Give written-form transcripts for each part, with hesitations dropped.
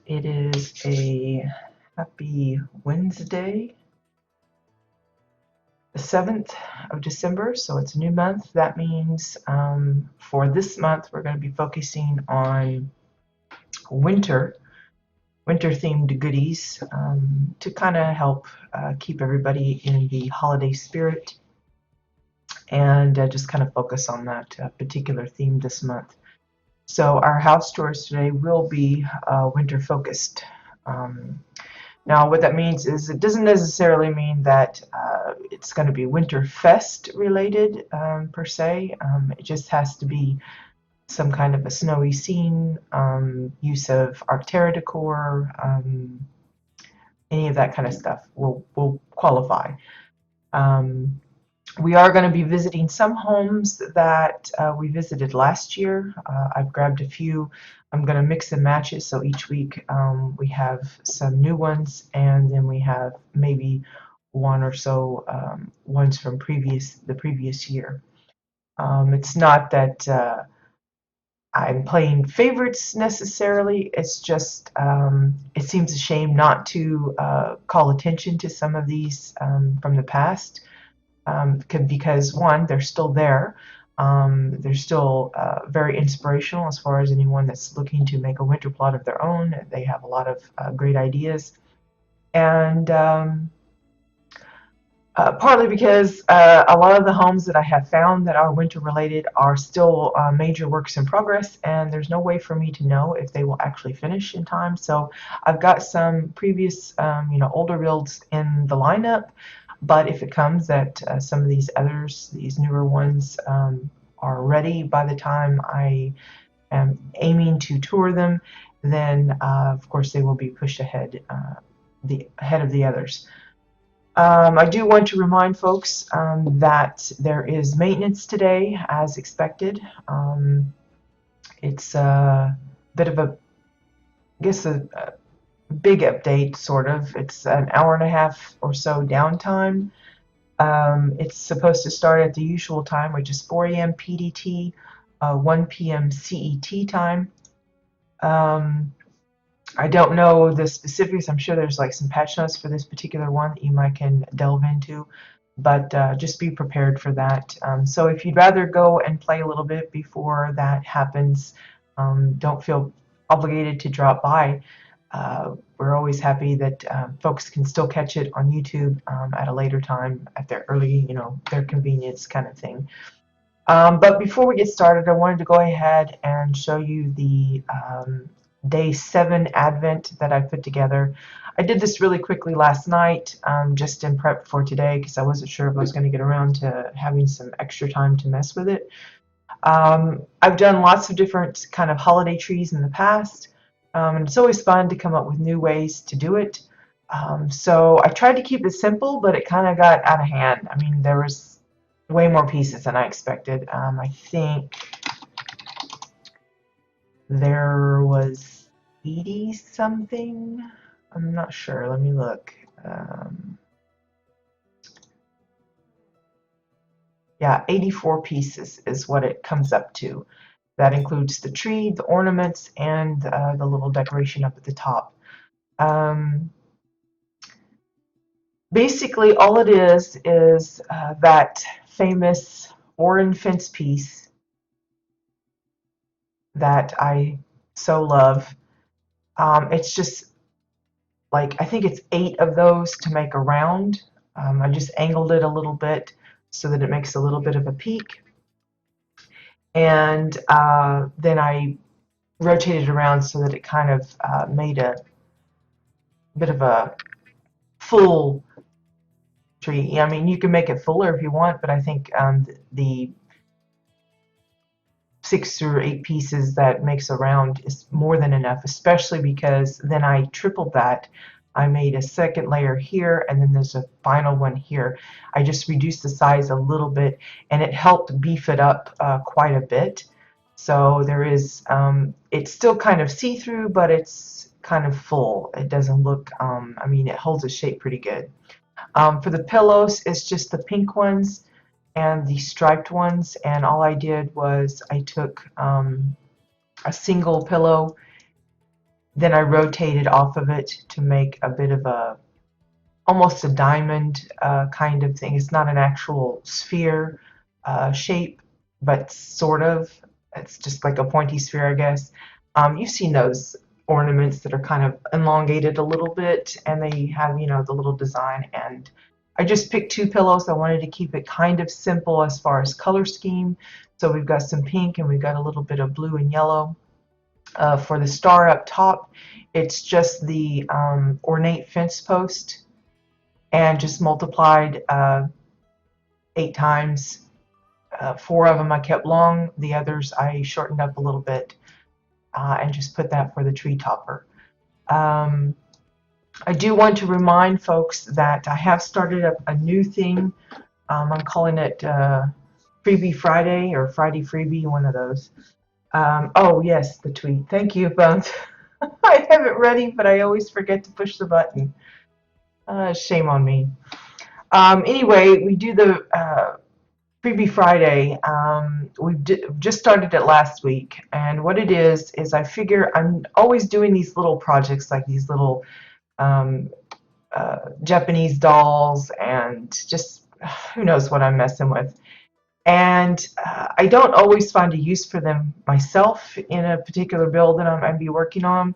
It is a happy Wednesday, the 7th of December, so it's a new month. That means for this month we're going to be focusing on winter themed goodies to kind of help keep everybody in the holiday spirit and just kind of focus on that particular theme this month. So our house tours today will be winter focused. Now, what that means is it doesn't necessarily mean that it's going to be Winterfest related per se. It just has to be some kind of a snowy scene, use of Arctera decor, any of that kind of stuff will qualify. We are going to be visiting some homes that we visited last year. I've grabbed a few. I'm going to mix and match it, so each week we have some new ones, and then we have maybe one or so ones from the previous year. It's not that I'm playing favorites necessarily. It's just it seems a shame not to call attention to some of these from the past. Because one, they're still there. They're still very inspirational as far as anyone that's looking to make a winter plot of their own. They have a lot of great ideas. And partly because a lot of the homes that I have found that are winter related are still major works in progress, and there's no way for me to know if they will actually finish in time. So I've got some previous, older builds in the lineup. But if it comes that some of these others, these newer ones, are ready by the time I am aiming to tour them, then of course they will be pushed ahead, ahead of the others. I do want to remind folks that there is maintenance today, as expected. It's a bit of a big update, sort of. It's an hour and a half or so downtime. It's supposed to start at the usual time, which is 4 a.m. PDT, 1 p.m. CET time. I don't know the specifics. I'm sure there's like some patch notes for this particular one that you might can delve into, but just be prepared for that. So if you'd rather go and play a little bit before that happens, don't feel obligated to drop by. We're always happy that folks can still catch it on YouTube at a later time at their early, their convenience kind of thing. But before we get started, I wanted to go ahead and show you the Day 7 Advent that I put together. I did this really quickly last night, just in prep for today, because I wasn't sure if I was going to get around to having some extra time to mess with it. I've done lots of different kind of holiday trees in the past. And it's always fun to come up with new ways to do it. So I tried to keep it simple, but it kind of got out of hand. I mean, there was way more pieces than I expected. I think there was 80 something. I'm not sure. Let me look. Yeah, 84 pieces is what it comes up to. That includes the tree, the ornaments, and the little decoration up at the top. Basically, all it is that famous orange fence piece that I so love. It's just like, I think it's 8 of those to make a round. I just angled it a little bit so that it makes a little bit of a peak. And then I rotated around so that it kind of made a bit of a full tree. I mean, you can make it fuller if you want, but I think the 6 or 8 pieces that makes a round is more than enough, especially because then I tripled that. I made a second layer here, and then there's a final one here. I just reduced the size a little bit, and it helped beef it up quite a bit. So there is, it's still kind of see-through, but it's kind of full. It doesn't look, I mean, it holds its shape pretty good. For the pillows, it's just the pink ones and the striped ones, and all I did was I took a single pillow, Then I rotated off of it to make a bit of a almost a diamond kind of thing. It's not an actual sphere shape, but sort of. It's just like a pointy sphere, I guess. You've seen those ornaments that are kind of elongated a little bit, and they have, you know, the little design. And I just picked two pillows. I wanted to keep it kind of simple as far as color scheme. So we've got some pink and we've got a little bit of blue and yellow. For the star up top, it's just the ornate fence post and just multiplied 8 times. 4 of them I kept long, the others I shortened up a little bit and just put that for the tree topper. I do want to remind folks that I have started up a new thing. I'm calling it Freebie Friday or Friday Freebie, one of those. Oh yes, the tweet. Thank you, Bones. I have it ready, but I always forget to push the button. Shame on me. Anyway, we do the Freebie Friday. We just started it last week, and what it is I figure I'm always doing these little projects, like these little Japanese dolls, and just who knows what I'm messing with. And I don't always find a use for them myself in a particular build that I'm be working on,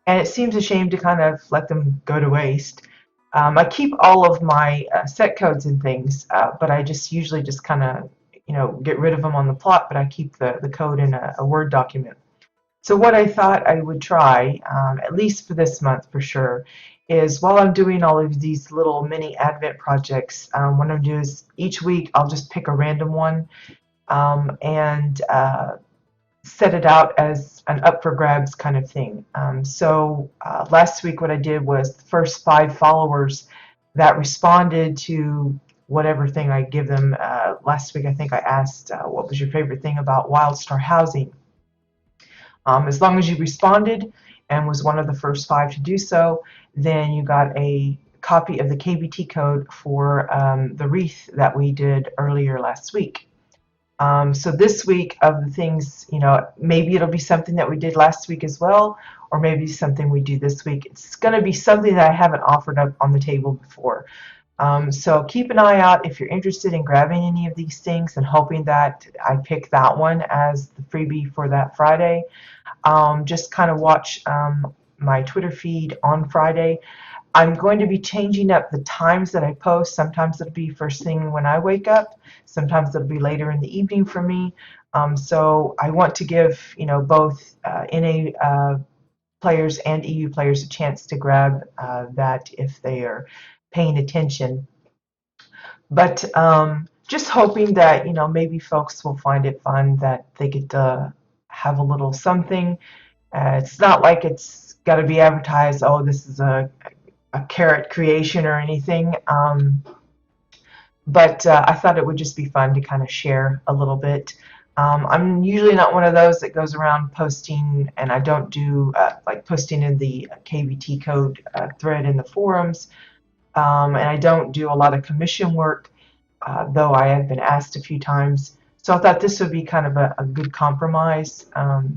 and it seems a shame to kind of let them go to waste. I keep all of my set codes and things, but I just usually just kind of, you know, get rid of them on the plot, but I keep the code in a Word document. So what I thought I would try, at least for this month for sure, is while I'm doing all of these little mini Advent projects, what I'm doing is each week I'll just pick a random one and set it out as an up for grabs kind of thing. So last week what I did was the first 5 followers that responded to whatever thing I give them. Last week I think I asked what was your favorite thing about WildStar housing. As long as you responded and was one of the first 5 to do so, then you got a copy of the KBT code for the wreath that we did earlier last week. So this week, of the things, you know, maybe it'll be something that we did last week as well, or maybe something we do this week. It's going to be something that I haven't offered up on the table before. So keep an eye out if you're interested in grabbing any of these things and hoping that I pick that one as the freebie for that Friday. Just kind of watch my Twitter feed on Friday. I'm going to be changing up the times that I post. Sometimes it'll be first thing when I wake up. Sometimes it'll be later in the evening for me. So I want to give, you know, both NA players and EU players a chance to grab that if they are paying attention. But just hoping that, you know, maybe folks will find it fun, that they get to have a little something. It's not like it's got to be advertised, oh, this is a carrot creation or anything. But I thought it would just be fun to kind of share a little bit. I'm usually not one of those that goes around posting, and I don't do like posting in the KBT code thread in the forums, and I don't do a lot of commission work, though I have been asked a few times. So I thought this would be kind of a good compromise.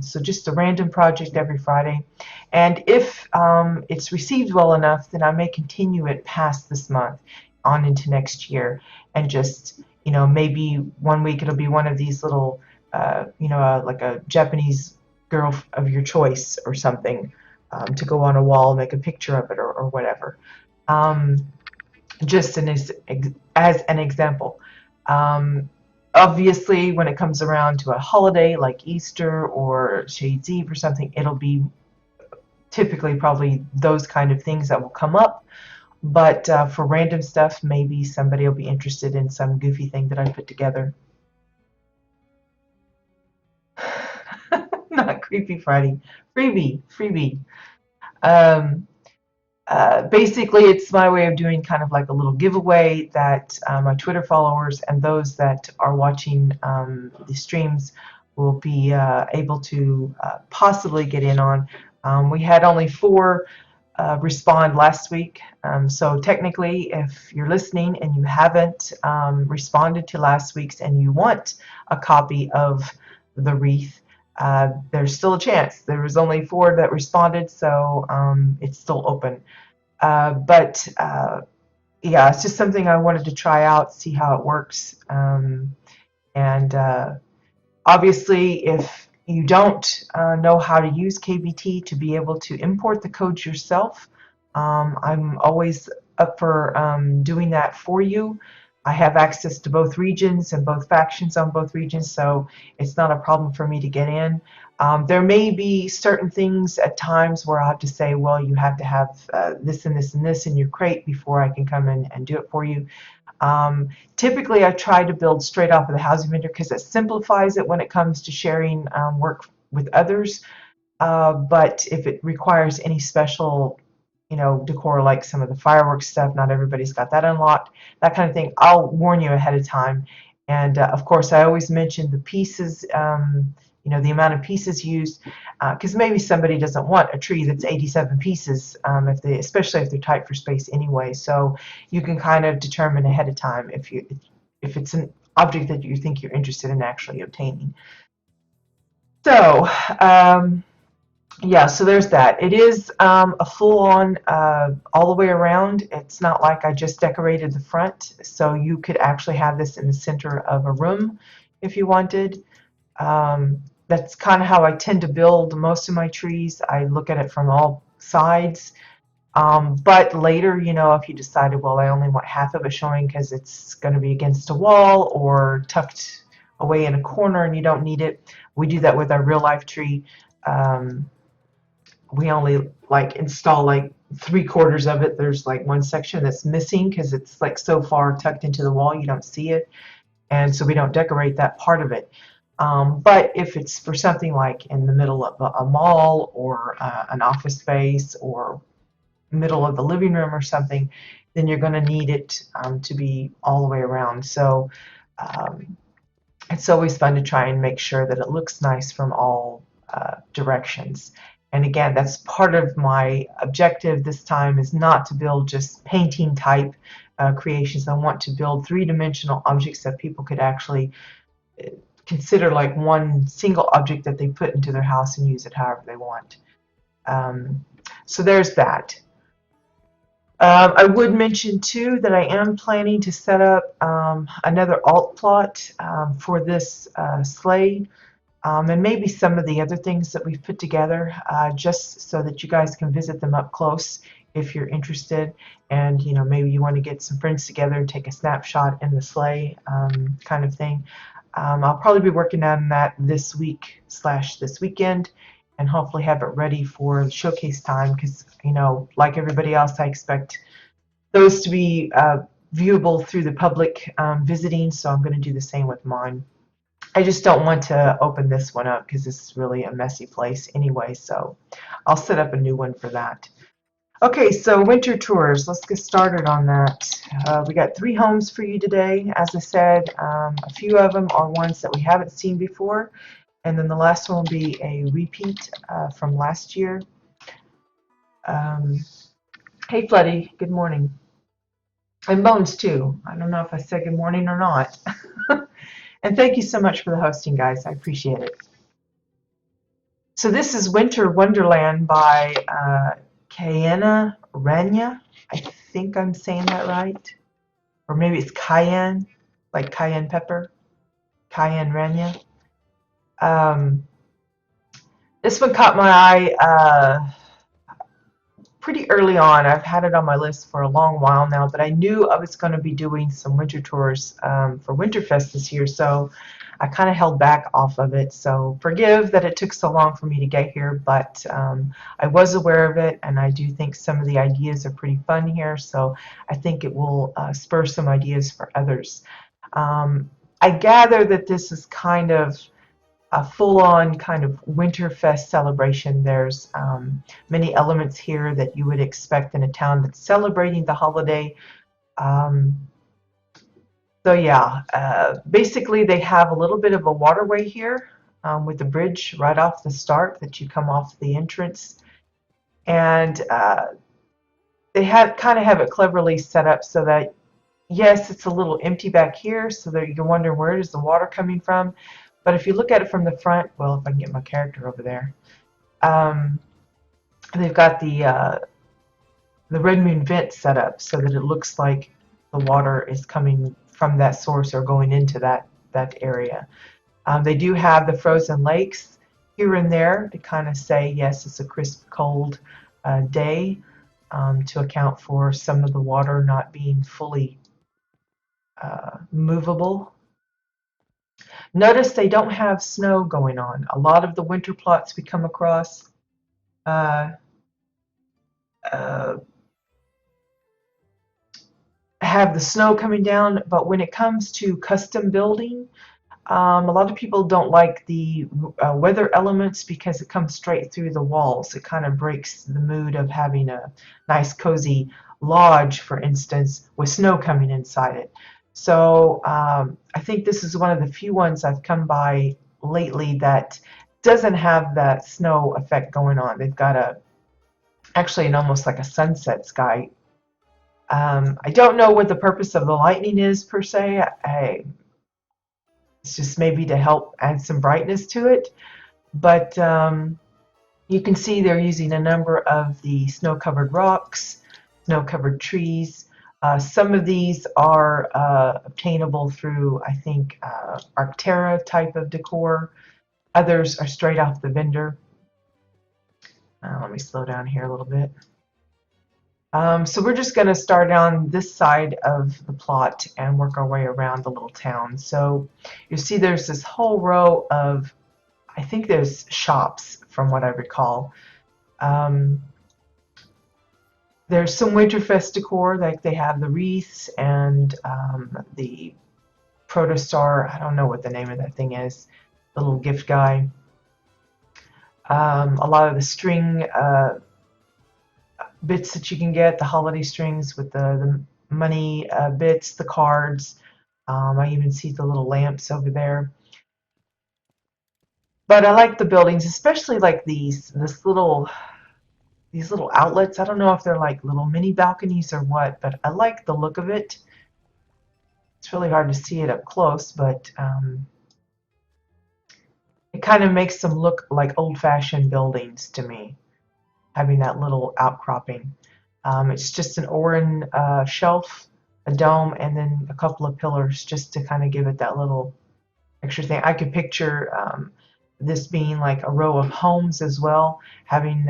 So just a random project every Friday. And if it's received well enough, then I may continue it past this month on into next year. And just, you know, maybe one week it'll be one of these little, you know, like a Japanese girl of your choice or something to go on a wall, make a picture of it or whatever. Just as an example. Obviously, when it comes around to a holiday like Easter or Shades Eve or something, it'll be typically probably those kind of things that will come up. But for random stuff, maybe somebody will be interested in some goofy thing that I put together. Not Creepy Friday. Freebie. Basically, it's my way of doing kind of like a little giveaway that my Twitter followers and those that are watching the streams will be able to possibly get in on. We had only 4 respond last week, so technically, if you're listening and you haven't responded to last week's and you want a copy of the wreath, there's still a chance. There was only 4 that responded, so it's still open. But yeah, it's just something I wanted to try out, see how it works. And obviously, if you don't know how to use KBT to be able to import the codes yourself, I'm always up for doing that for you. I have access to both regions and both factions on both regions, so it's not a problem for me to get in. There may be certain things at times where I'll have to say, well, you have to have this and this and this in your crate before I can come in and do it for you. Typically, I try to build straight off of the housing vendor because it simplifies it when it comes to sharing work with others. But if it requires any special, decor like some of the fireworks stuff, not everybody's got that unlocked, that kind of thing, I'll warn you ahead of time. And of course, I always mention the pieces, the amount of pieces used, because maybe somebody doesn't want a tree that's 87 pieces, especially if they're tight for space anyway. So you can kind of determine ahead of time if it's an object that you think you're interested in actually obtaining. So yeah, so there's that. It is a full-on all the way around. It's not like I just decorated the front, so you could actually have this in the center of a room if you wanted. That's kind of how I tend to build most of my trees. I look at it from all sides. But later, if you decided, well, I only want half of it showing because it's going to be against a wall or tucked away in a corner and you don't need it, we do that with our real life tree. We only install 3/4 of it. There's one section that's missing because it's so far tucked into the wall you don't see it, and so we don't decorate that part of it. But if it's for something like in the middle of a mall or an office space or middle of the living room or something, then you're going to need it to be all the way around. So it's always fun to try and make sure that it looks nice from all directions. And again, that's part of my objective this time, is not to build just painting type creations. I want to build 3-dimensional objects that people could actually consider like one single object that they put into their house and use it however they want. So there's that. I would mention too that I am planning to set up another alt plot for this sleigh. And maybe some of the other things that we've put together, just so that you guys can visit them up close if you're interested. And maybe you want to get some friends together and take a snapshot in the sleigh, kind of thing. I'll probably be working on that this week / this weekend, and hopefully have it ready for the showcase time, because like everybody else, I expect those to be viewable through the public visiting, so I'm going to do the same with mine. I just don't want to open this one up because this is really a messy place anyway, so I'll set up a new one for that. Okay, so winter tours. Let's get started on that. We got 3 homes for you today. As I said, a few of them are ones that we haven't seen before, and then the last one will be a repeat from last year. Hey, Floody, good morning. And Bones, too. I don't know if I said good morning or not. And thank you so much for the hosting, guys. I appreciate it. So this is Winter Wonderland by Cayenne Rania. I think I'm saying that right. Or maybe it's cayenne, like cayenne pepper. Cayenne Rania. This one caught my eye pretty early on. I've had it on my list for a long while now, but I knew I was going to be doing some winter tours for Winterfest this year, so I kind of held back off of it. So forgive that it took so long for me to get here, but I was aware of it, and I do think some of the ideas are pretty fun here, so I think it will spur some ideas for others. I gather that this is kind of a full-on kind of Winterfest celebration. There's many elements here that you would expect in a town that's celebrating the holiday. So yeah, basically they have a little bit of a waterway here with a bridge right off the start that you come off the entrance. And they kind of have it cleverly set up so that, yes, it's a little empty back here, so that you're wondering where is the water coming from. But if you look at it from the front, well, if I can get my character over there, um, they've got the red moon vent set up so that it looks like the water is coming from that source or going into that area. They do have the frozen lakes here and there to kind of say, yes, it's a crisp, cold day, to account for some of the water not being fully movable. Notice they don't have snow going on. A lot of the winter plots we come across uh, uh, have the snow coming down, but when it comes to custom building, a lot of people don't like the weather elements because it comes straight through the walls. It kind of breaks the mood of having a nice cozy lodge, for instance, with snow coming inside it. So I think this is one of the few ones I've come by lately that doesn't have that snow effect going on. They've got actually an almost like a sunset sky. I don't know what the purpose of the lightning is per se. It's just maybe to help add some brightness to it. But you can see they're using a number of the snow-covered rocks, snow-covered trees. Some of these are obtainable through, I think, Arctera type of decor. Others are straight off the vendor. Let me slow down here a little bit. So we're just going to start on this side of the plot and work our way around the little town. So you see there's this whole row of, I think there's shops from what I recall. There's some Winterfest decor, like they have the wreaths and the protostar. I don't know what the name of that thing is, the little gift guy. A lot of the string bits that you can get, the holiday strings with the money bits, the cards. I even see the little lamps over there. But I like the buildings, especially like these little outlets. I don't know if they're like little mini balconies or what, but I like the look of it. It's really hard to see it up close, but it kind of makes them look like old-fashioned buildings to me, having that little outcropping. It's just an Oran shelf, a dome, and then a couple of pillars just to kind of give it that little extra thing. I could picture this being like a row of homes as well, having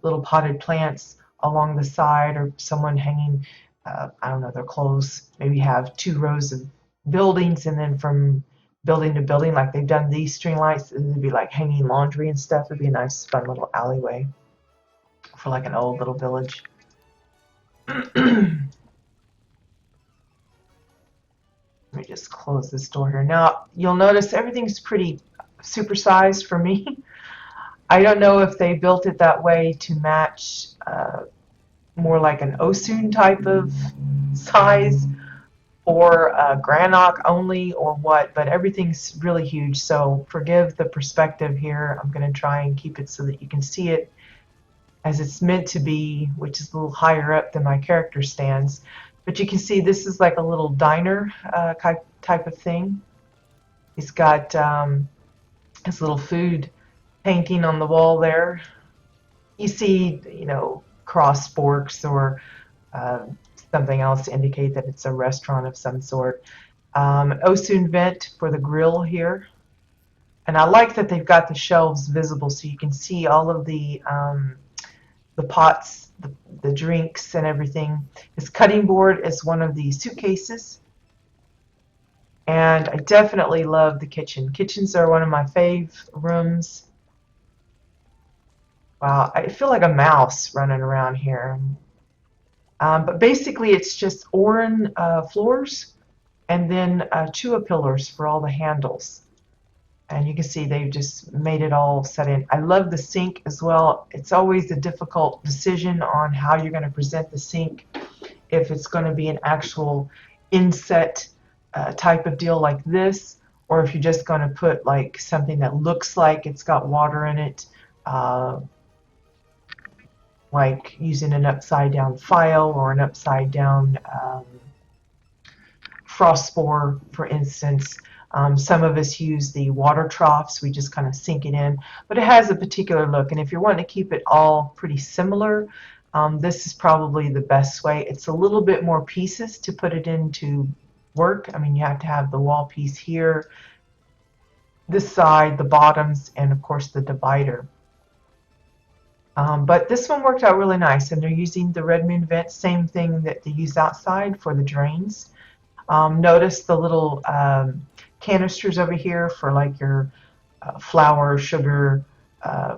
little potted plants along the side, or someone hanging, I don't know, their clothes. Maybe have 2 rows of buildings, and then from building to building, like they've done these string lights, and it'd be like hanging laundry and stuff. It'd be a nice, fun little alleyway for like an old little village. Let me just close this door here. Now, you'll notice everything's pretty supersized for me. I don't know if they built it that way to match more like an Osun type of size, or Granok only, or what, but everything's really huge, so forgive the perspective here. I'm going to try and keep it so that you can see it as it's meant to be, which is a little higher up than my character stands. But you can see this is like a little diner type of thing. He's got his little food painting on the wall there. You see, you know, cross forks or something else to indicate that it's a restaurant of some sort. An Osun vent for the grill here. And I like that they've got the shelves visible so you can see all of the pots, the drinks, and everything. His cutting board is one of the suitcases. And I definitely love the kitchen. Kitchens are one of my fave rooms. Wow, I feel like a mouse running around here. But basically it's just Oran floors and then Chua pillars for all the handles. And you can see they've just made it all set in. I love the sink as well. It's always a difficult decision on how you're going to present the sink, if it's going to be an actual inset type of deal like this, or if you're just going to put like something that looks like it's got water in it, like using an upside down file or an upside down frost spore, for instance. Some of us use the water troughs. We just kind of sink it in, but it has a particular look. And if you're wanting to keep it all pretty similar, this is probably the best way. It's a little bit more pieces to put it into work. I mean, you have to have the wall piece here, this side, the bottoms, and of course the divider. But this one worked out really nice, and they're using the red moon vent, same thing that they use outside for the drains. Notice the little canisters over here for like your flour, sugar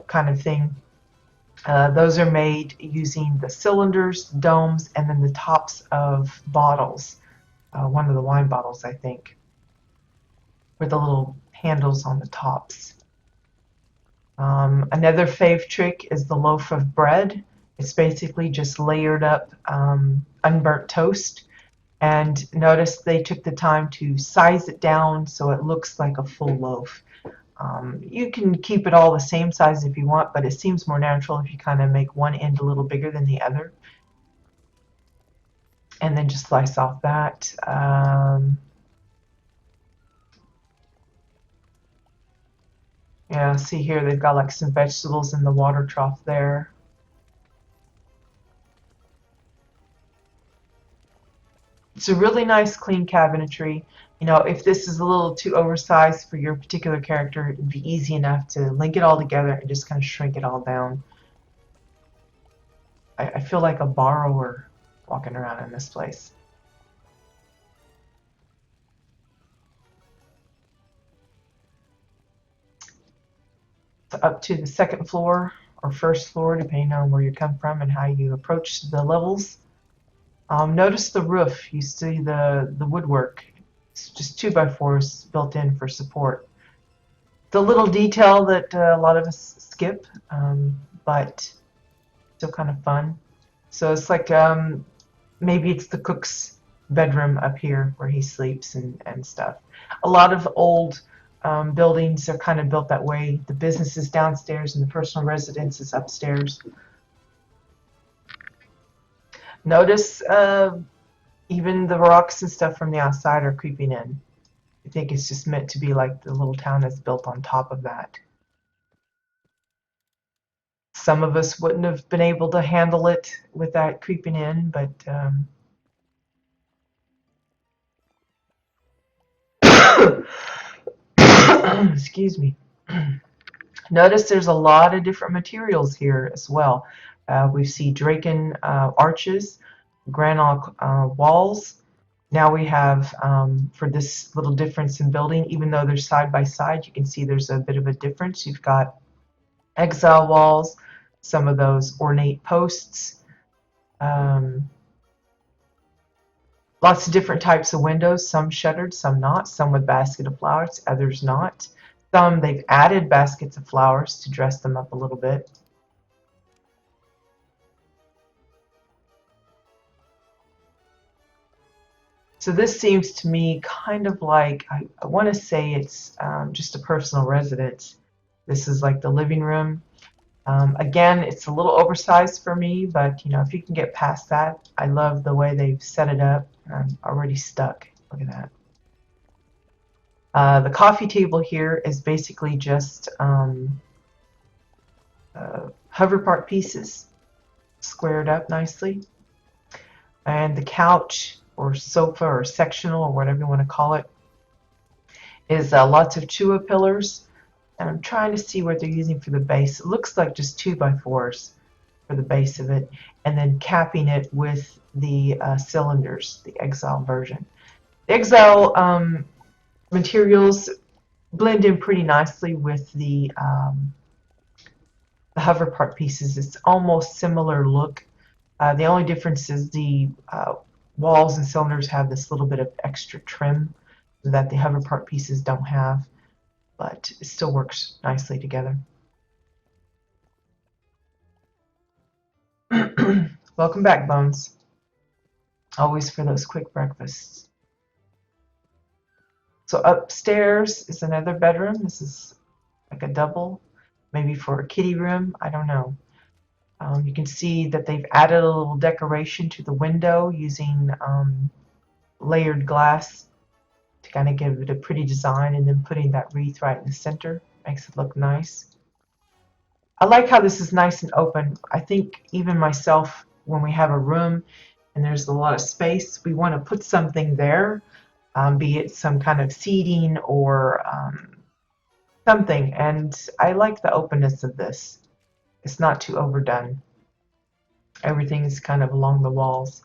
kind of thing. Those are made using the cylinders, domes, and then the tops of bottles. One of the wine bottles, I think, with the little handles on the tops. Another fave trick is the loaf of bread. It's basically just layered up unburnt toast. And notice they took the time to size it down so it looks like a full loaf. You can keep it all the same size if you want, but it seems more natural if you kind of make one end a little bigger than the other. And then just slice off that. Yeah, see here they've got like some vegetables in the water trough there. It's a really nice clean cabinetry. You know, if this is a little too oversized for your particular character, it'd be easy enough to link it all together and just kind of shrink it all down. I feel like a borrower walking around in this place. So up to the second floor or first floor, depending on where you come from and how you approach the levels. Notice the roof. You see the woodwork. It's just 2x4s built in for support. It's a little detail that a lot of us skip, but still kind of fun. So it's like maybe it's the cook's bedroom up here where he sleeps and stuff. A lot of old buildings are kind of built that way. The business is downstairs and the personal residence is upstairs. Notice even the rocks and stuff from the outside are creeping in. I think it's just meant to be like the little town that's built on top of that. Some of us wouldn't have been able to handle it with that creeping in, but excuse me. Notice there's a lot of different materials here as well. We see Draken arches, granite walls. Now we have, for this little difference in building, even though they're side by side, you can see there's a bit of a difference. You've got exile walls, some of those ornate posts, lots of different types of windows, some shuttered, some not, some with basket of flowers, others not. Some they've added baskets of flowers to dress them up a little bit. So this seems to me kind of like, I want to say it's just a personal residence. This is like the living room. Again, it's a little oversized for me, but you know, if you can get past that, I love the way they've set it up. I'm already stuck. Look at that. The coffee table here is basically just hover part pieces squared up nicely. And the couch or sofa or sectional or whatever you want to call it is lots of Chua pillars. And I'm trying to see what they're using for the base. It looks like just 2x4s for the base of it, and then capping it with the cylinders, the Exile version. The Exile materials blend in pretty nicely with the hover part pieces. It's almost similar look. The only difference is the walls and cylinders have this little bit of extra trim that the hover part pieces don't have, but it still works nicely together. Welcome back, Bones. Always for those quick breakfasts. So upstairs is another bedroom. This is like a double, maybe for a kitty room. I don't know. You can see that they've added a little decoration to the window using layered glass to kind of give it a pretty design, and then putting that wreath right in the center makes it look nice. I like how this is nice and open. I think even myself, when we have a room and there's a lot of space, we want to put something there, be it some kind of seating or something. And I like the openness of this. It's not too overdone. Everything is kind of along the walls.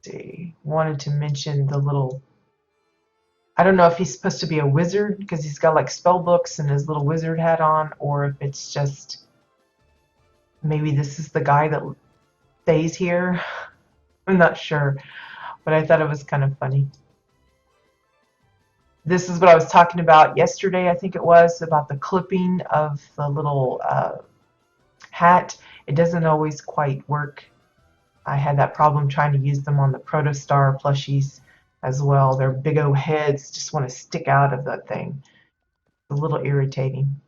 See, wanted to mention the little, I don't know if he's supposed to be a wizard because he's got like spell books and his little wizard hat on, or if it's just maybe this is the guy that stays here. I'm not sure, but I thought it was kind of funny. This is what I was talking about yesterday, I think it was, about the clipping of the little hat. It doesn't always quite work. I had that problem trying to use them on the Protostar plushies as well. Their big old heads just want to stick out of that thing. It's a little irritating.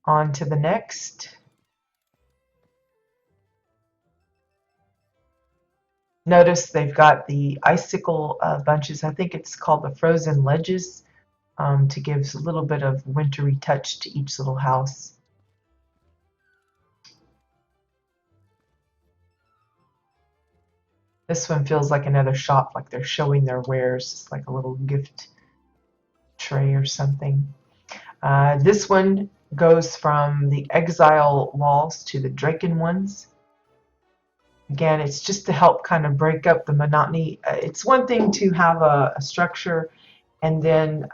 On to the next. Notice they've got the icicle bunches. I think it's called the frozen ledges, to give a little bit of wintry touch to each little house. This one feels like another shop, like they're showing their wares, just like a little gift tray or something. This one goes from the exile walls to the Draken ones. Again, it's just to help kind of break up the monotony. It's one thing to have a structure and then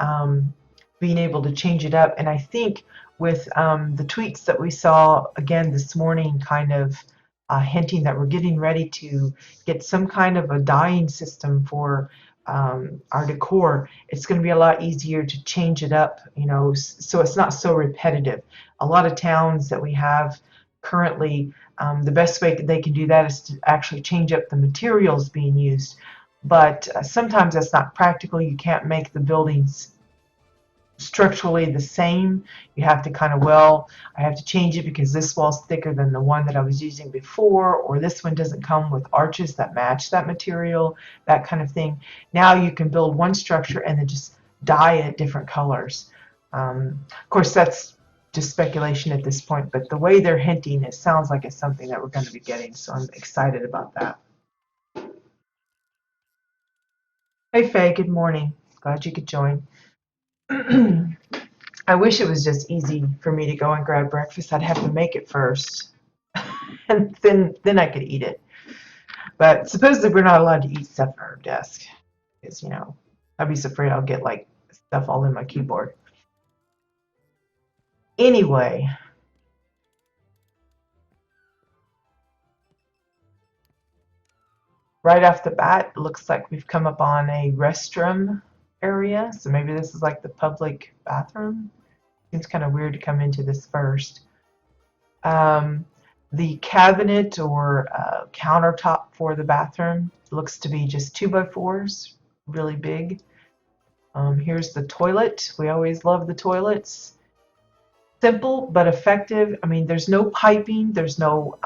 being able to change it up. And I think with the tweets that we saw again this morning, kind of hinting that we're getting ready to get some kind of a dyeing system for our decor, it's going to be a lot easier to change it up, you know, so it's not so repetitive. A lot of towns that we have currently, the best way they can do that is to actually change up the materials being used. But sometimes that's not practical. You can't make the buildings structurally the same. You have to kind of, well, I have to change it because this wall's thicker than the one that I was using before, or this one doesn't come with arches that match that material, that kind of thing. Now you can build one structure and then just dye it different colors. Of course, that's just speculation at this point, but the way they're hinting, it sounds like it's something that we're going to be getting, so I'm excited about that. Hey Faye, good morning. Glad you could join. I wish it was just easy for me to go and grab breakfast. I'd have to make it first, and then I could eat it. But supposedly we're not allowed to eat stuff at our desk, because, you know, I'd be so afraid I'll get like stuff all in my keyboard. Anyway, right off the bat, it looks like we've come up on a restroom area. So maybe this is like the public bathroom. Seems kind of weird to come into this first. The cabinet or countertop for the bathroom looks to be just 2x4s, really big. Here's the toilet. We always love the toilets. Simple but effective. I mean, there's no piping. There's no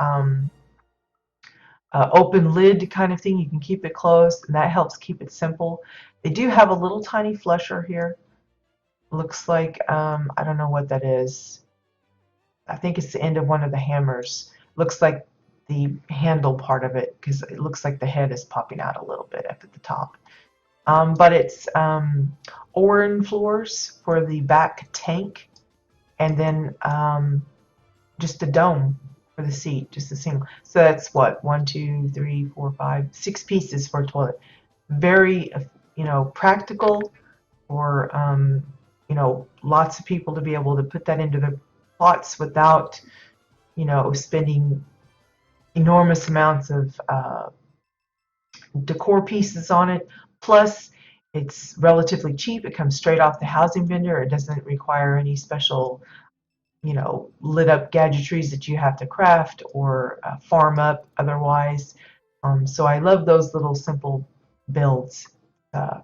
open lid kind of thing. You can keep it closed, and that helps keep it simple. They do have a little tiny flusher here. Looks like, I don't know what that is. I think it's the end of one of the hammers. Looks like the handle part of it, because it looks like the head is popping out a little bit up at the top. But it's Orin floors for the back tank, and then just a dome for the seat, just a single. So that's what, 1, 2, 3, 4, 5, 6 pieces for a toilet. Very, you know, practical for you know, lots of people to be able to put that into their pots without, you know, spending enormous amounts of decor pieces on it. Plus, it's relatively cheap. It comes straight off the housing vendor. It doesn't require any special, you know, lit up gadgetries that you have to craft or farm up otherwise. So I love those little simple builds,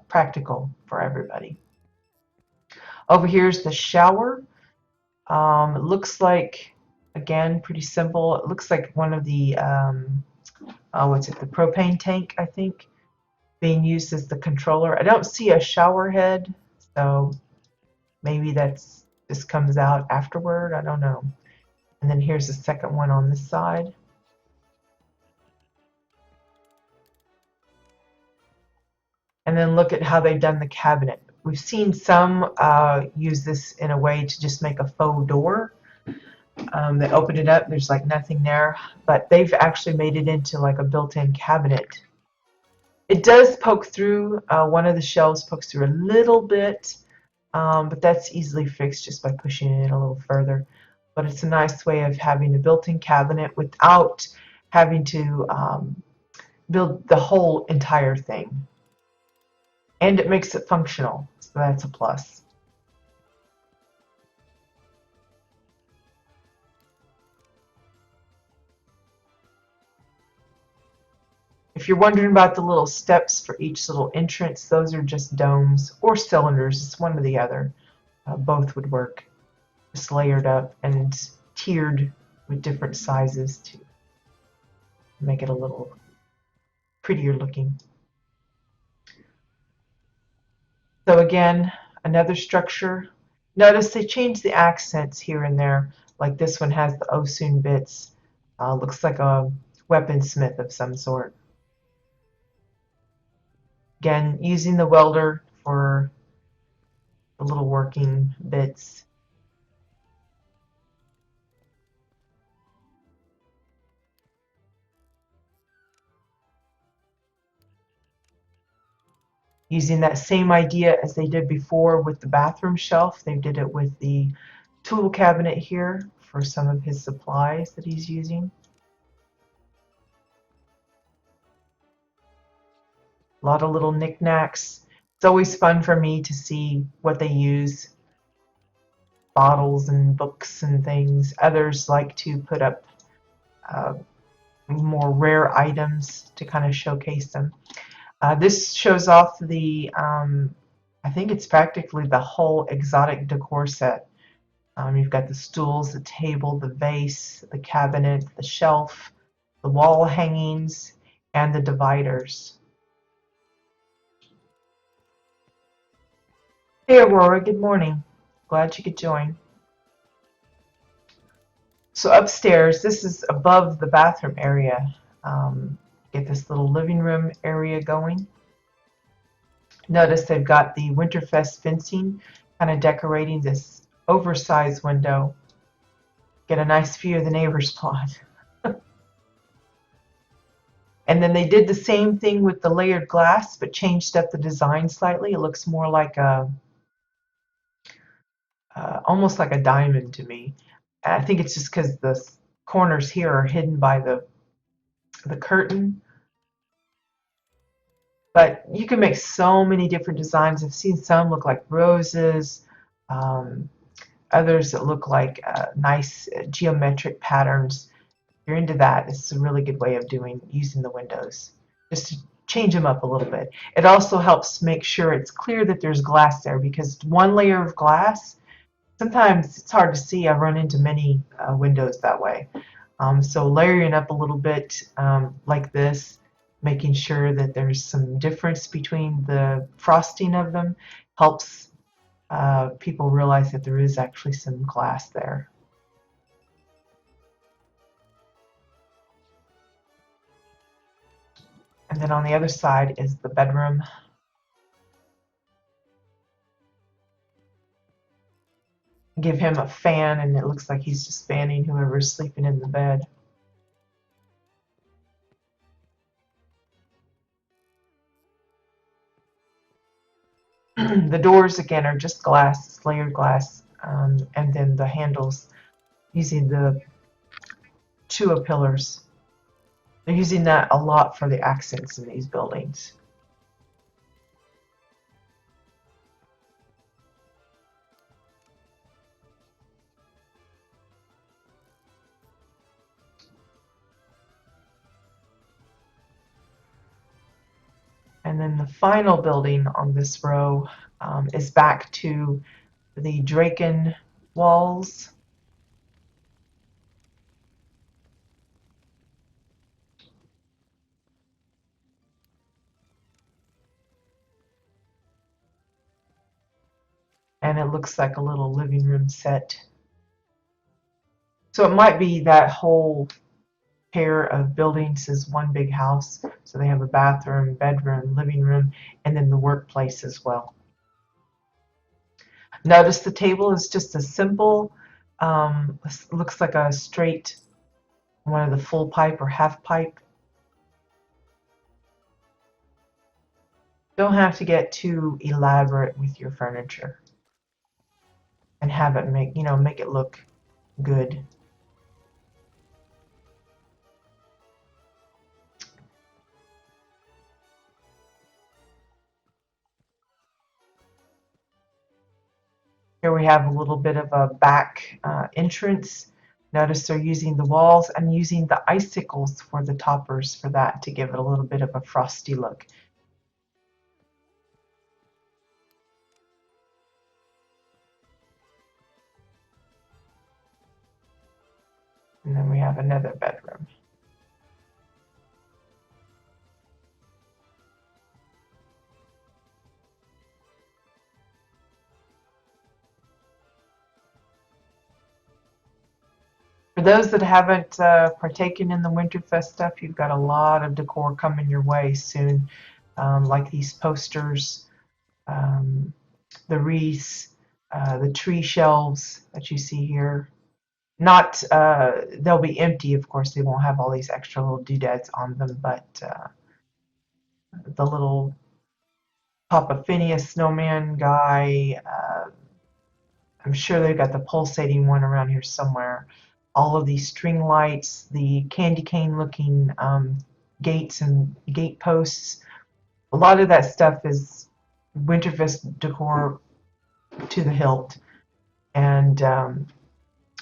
practical for everybody. Over here's the shower. It looks like, again, pretty simple. It looks like one of the, what's it, the propane tank, I think, being used as the controller. I don't see a shower head, so maybe this comes out afterward. I don't know. And then here's the second one on this side. And then look at how they've done the cabinet. We've seen some use this in a way to just make a faux door. They open it up, there's like nothing there, but they've actually made it into like a built-in cabinet. It does poke through, one of the shelves pokes through a little bit, but that's easily fixed just by pushing it a little further. But it's a nice way of having a built-in cabinet without having to build the whole entire thing. And it makes it functional, so that's a plus. If you're wondering about the little steps for each little entrance, those are just domes or cylinders. It's one or the other. Both would work. Just layered up and tiered with different sizes to make it a little prettier looking. So again, another structure. Notice they changed the accents here and there. Like this one has the Osun bits. Looks like a weaponsmith of some sort. Again, using the welder for the little working bits. Using that same idea as they did before with the bathroom shelf, they did it with the tool cabinet here for some of his supplies that he's using. A lot of little knickknacks. It's always fun for me to see what they use. Bottles and books and things. Others like to put up more rare items to kind of showcase them. This shows off the, I think it's practically the whole exotic decor set. You've got the stools, the table, the vase, the cabinet, the shelf, the wall hangings, and the dividers. Hey Aurora, good morning. Glad you could join. So upstairs, this is above the bathroom area. Get this little living room area going. Notice they've got the Winterfest fencing kind of decorating this oversized window. Get a nice view of the neighbor's plot. And then they did the same thing with the layered glass, but changed up the design slightly. It looks more like a, almost like a diamond to me. I think it's just because the corners here are hidden by the curtain. But you can make so many different designs. I've seen some look like roses, others that look like nice geometric patterns. If you're into that, it's a really good way of using the windows, just to change them up a little bit. It also helps make sure it's clear that there's glass there, because one layer of glass, sometimes it's hard to see. I've run into many windows that way. So layering up a little bit like this, making sure that there's some difference between the frosting of them, helps people realize that there is actually some glass there. And then on the other side is the bedroom. Give him a fan, and it looks like he's just fanning whoever's sleeping in the bed. The doors, again, are just glass, layered glass, and then the handles using the Chua pillars. They're using that a lot for the accents in these buildings. And then the final building on this row is back to the Draken walls. and it looks like a little living room set. So it might be that whole pair of buildings is one big house. So they have a bathroom, bedroom, living room, and then the workplace as well. Notice the table is just a simple, looks like a straight, one of the full pipe or half pipe. Don't have to get too elaborate with your furniture and have it make it look good. Here we have a little bit of a back entrance. Notice they're using the walls and using the icicles for the toppers for that to give it a little bit of a frosty look. And then we have another bedroom. For those that haven't partaken in the Winterfest stuff, you've got a lot of decor coming your way soon, like these posters, the wreaths, the tree shelves that you see here. Not, they'll be empty, of course. They won't have all these extra little doodads on them, but the little Papa Phineas snowman guy. I'm sure they've got the pulsating one around here somewhere. All of these string lights, the candy cane looking gates and gate posts. A lot of that stuff is Winterfest decor to the hilt. And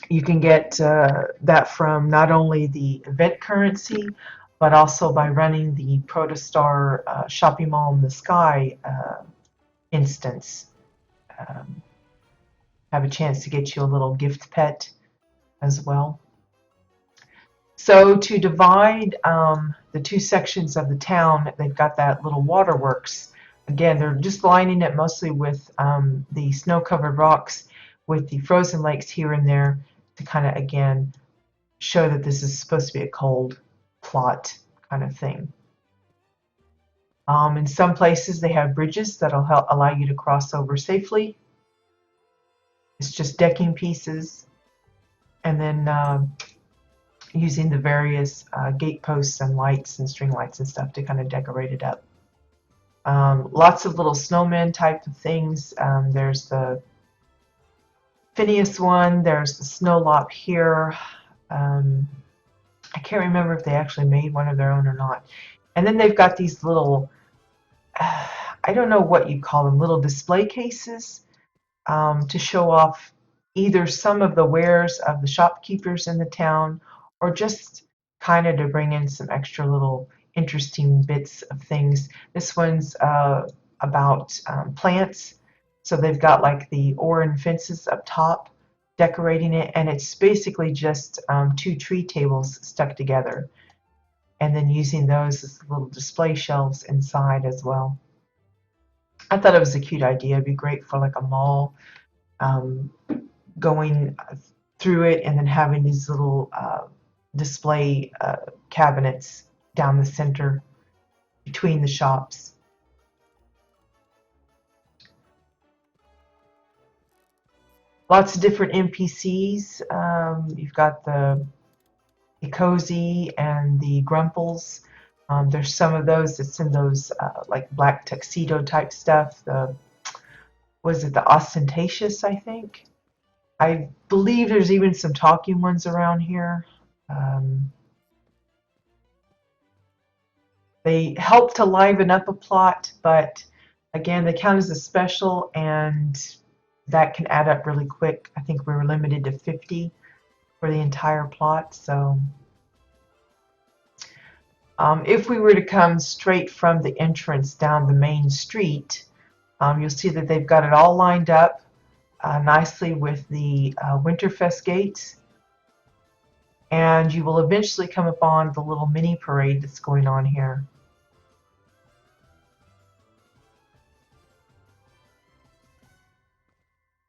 you can get that from not only the event currency, but also by running the Protostar Shopping Mall in the Sky instance. Have a chance to get you a little gift pet as well. So to divide the two sections of the town, they've got that little waterworks. Again, they're just lining it mostly with the snow-covered rocks with the frozen lakes here and there to kind of, again, show that this is supposed to be a cold plot kind of thing. In some places, they have bridges that'll help allow you to cross over safely. It's just decking pieces. And then using the various gate posts and lights and string lights and stuff to kind of decorate it up. Lots of little snowmen type of things. There's the Phineas one. There's the snow lop here. I can't remember if they actually made one of their own or not. And then they've got these little, I don't know what you call them, little display cases to show off either some of the wares of the shopkeepers in the town or just kind of to bring in some extra little interesting bits of things. This one's about plants. So they've got like the Oran fences up top decorating it, and it's basically just two tree tables stuck together and then using those as little display shelves inside as well. I thought it was a cute idea. It'd be great for like a mall, going through it and then having these little display cabinets down the center between the shops. Lots of different NPCs. You've got the Cozy and the Grumples. There's some of those that's in those like black tuxedo type stuff. Was it the Ostentatious, I think? I believe there's even some talking ones around here. They help to liven up a plot, but again, they count as a special, and that can add up really quick. I think we were limited to 50 for the entire plot. So if we were to come straight from the entrance down the main street, you'll see that they've got it all lined up nicely with the Winterfest gates. And you will eventually come upon the little mini parade that's going on here.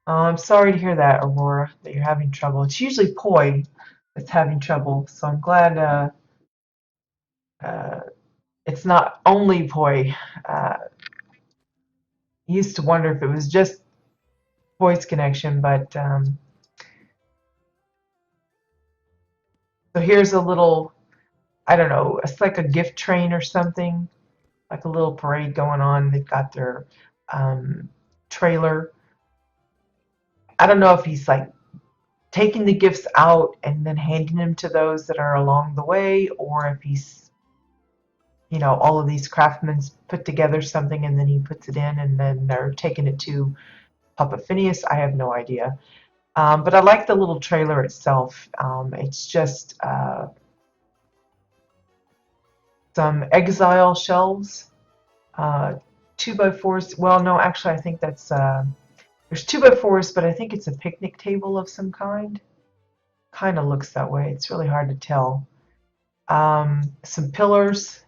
I'm sorry to hear that, Aurora, that you're having trouble. It's usually Poi that's having trouble, so I'm glad uh, it's not only Poi. I used to wonder if it was just voice connection, but so here's a little, I don't know, it's like a gift train or something, like a little parade going on. They've got their trailer. I don't know if he's like taking the gifts out and then handing them to those that are along the way, or if he's, you know, all of these craftsmen put together something and then he puts it in and then they're taking it to Papa Phineas. I have no idea. But I like the little trailer itself. It's just some exile shelves, uh, 2x4s. Well, no, actually, I think that's there's 2x4s, but I think it's a picnic table of some kind. Kind of looks that way. It's really hard to tell. Some pillars,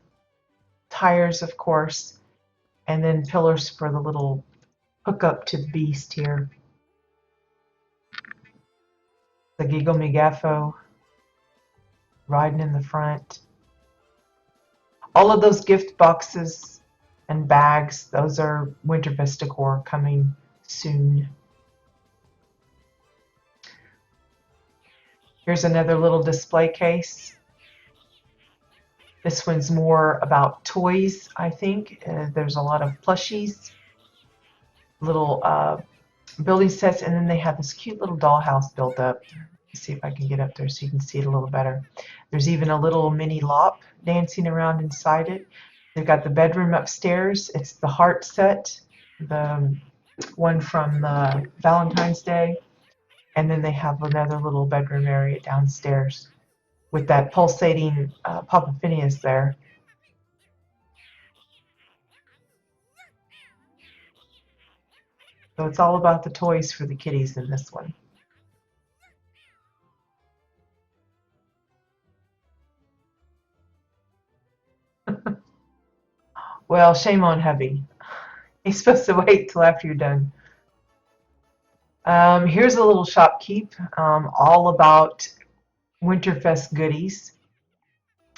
tires, of course, and then pillars for the little hookup to the beast here. The Giggle Megafo riding in the front. All of those gift boxes and bags, those are Winterfest decor coming soon. Here's another little display case. This one's more about toys, I think. There's a lot of plushies, little building sets, and then they have this cute little dollhouse built up. Let's see if I can get up there so you can see it a little better. There's even a little mini lop dancing around inside it. They've got the bedroom upstairs. It's the heart set, the one from Valentine's Day. And then they have another little bedroom area downstairs with that pulsating Papa Phineas there. So it's all about the toys for the kiddies in this one. Well, shame on Hubby. He's supposed to wait till after you're done. Here's a little shopkeep, all about Winterfest goodies.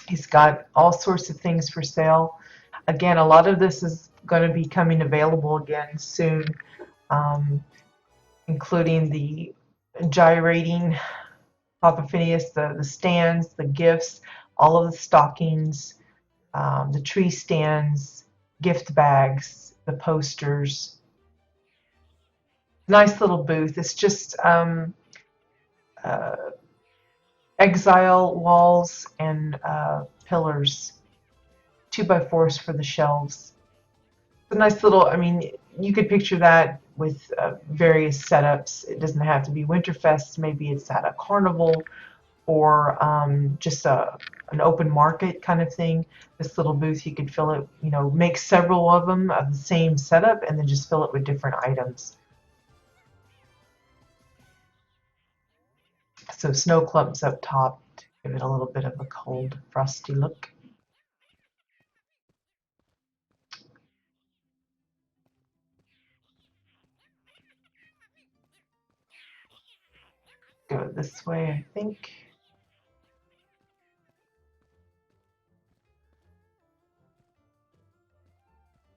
He's got all sorts of things for sale. Again, a lot of this is going to be coming available again soon, including the gyrating Papa Phineas, the stands, the gifts, all of the stockings, the tree stands, gift bags, the posters. Nice little booth. It's just uh, exile walls and pillars, 2x4s for the shelves. It's a nice little, I mean, you could picture that with various setups. It doesn't have to be Winterfest. Maybe it's at a carnival or just an open market kind of thing. This little booth, you could fill it, you know, make several of them of the same setup and then just fill it with different items. So snow clumps up top to give it a little bit of a cold, frosty look. Go this way, I think.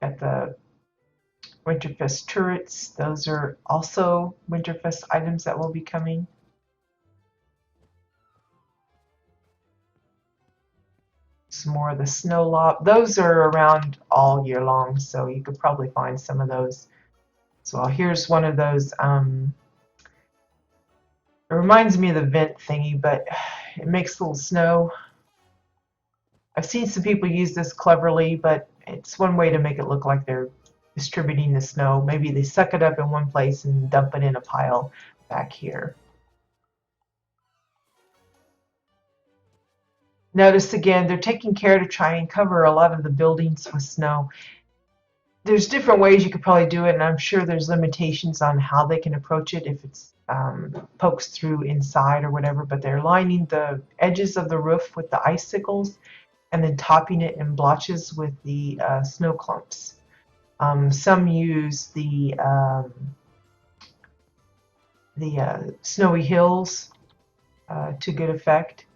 Got the Winterfest turrets. Those are also Winterfest items that will be coming. Some more of the snow lop. Those are around all year long, so you could probably find some of those as well. Here's one of those. It reminds me of the vent thingy, but it makes a little snow. I've seen some people use this cleverly, but it's one way to make it look like they're distributing the snow. Maybe they suck it up in one place and dump it in a pile back here. Notice again, they're taking care to try and cover a lot of the buildings with snow. There's different ways you could probably do it, and I'm sure there's limitations on how they can approach it if it's pokes through inside or whatever, but they're lining the edges of the roof with the icicles and then topping it in blotches with the snow clumps. Some use the the snowy hills to good effect.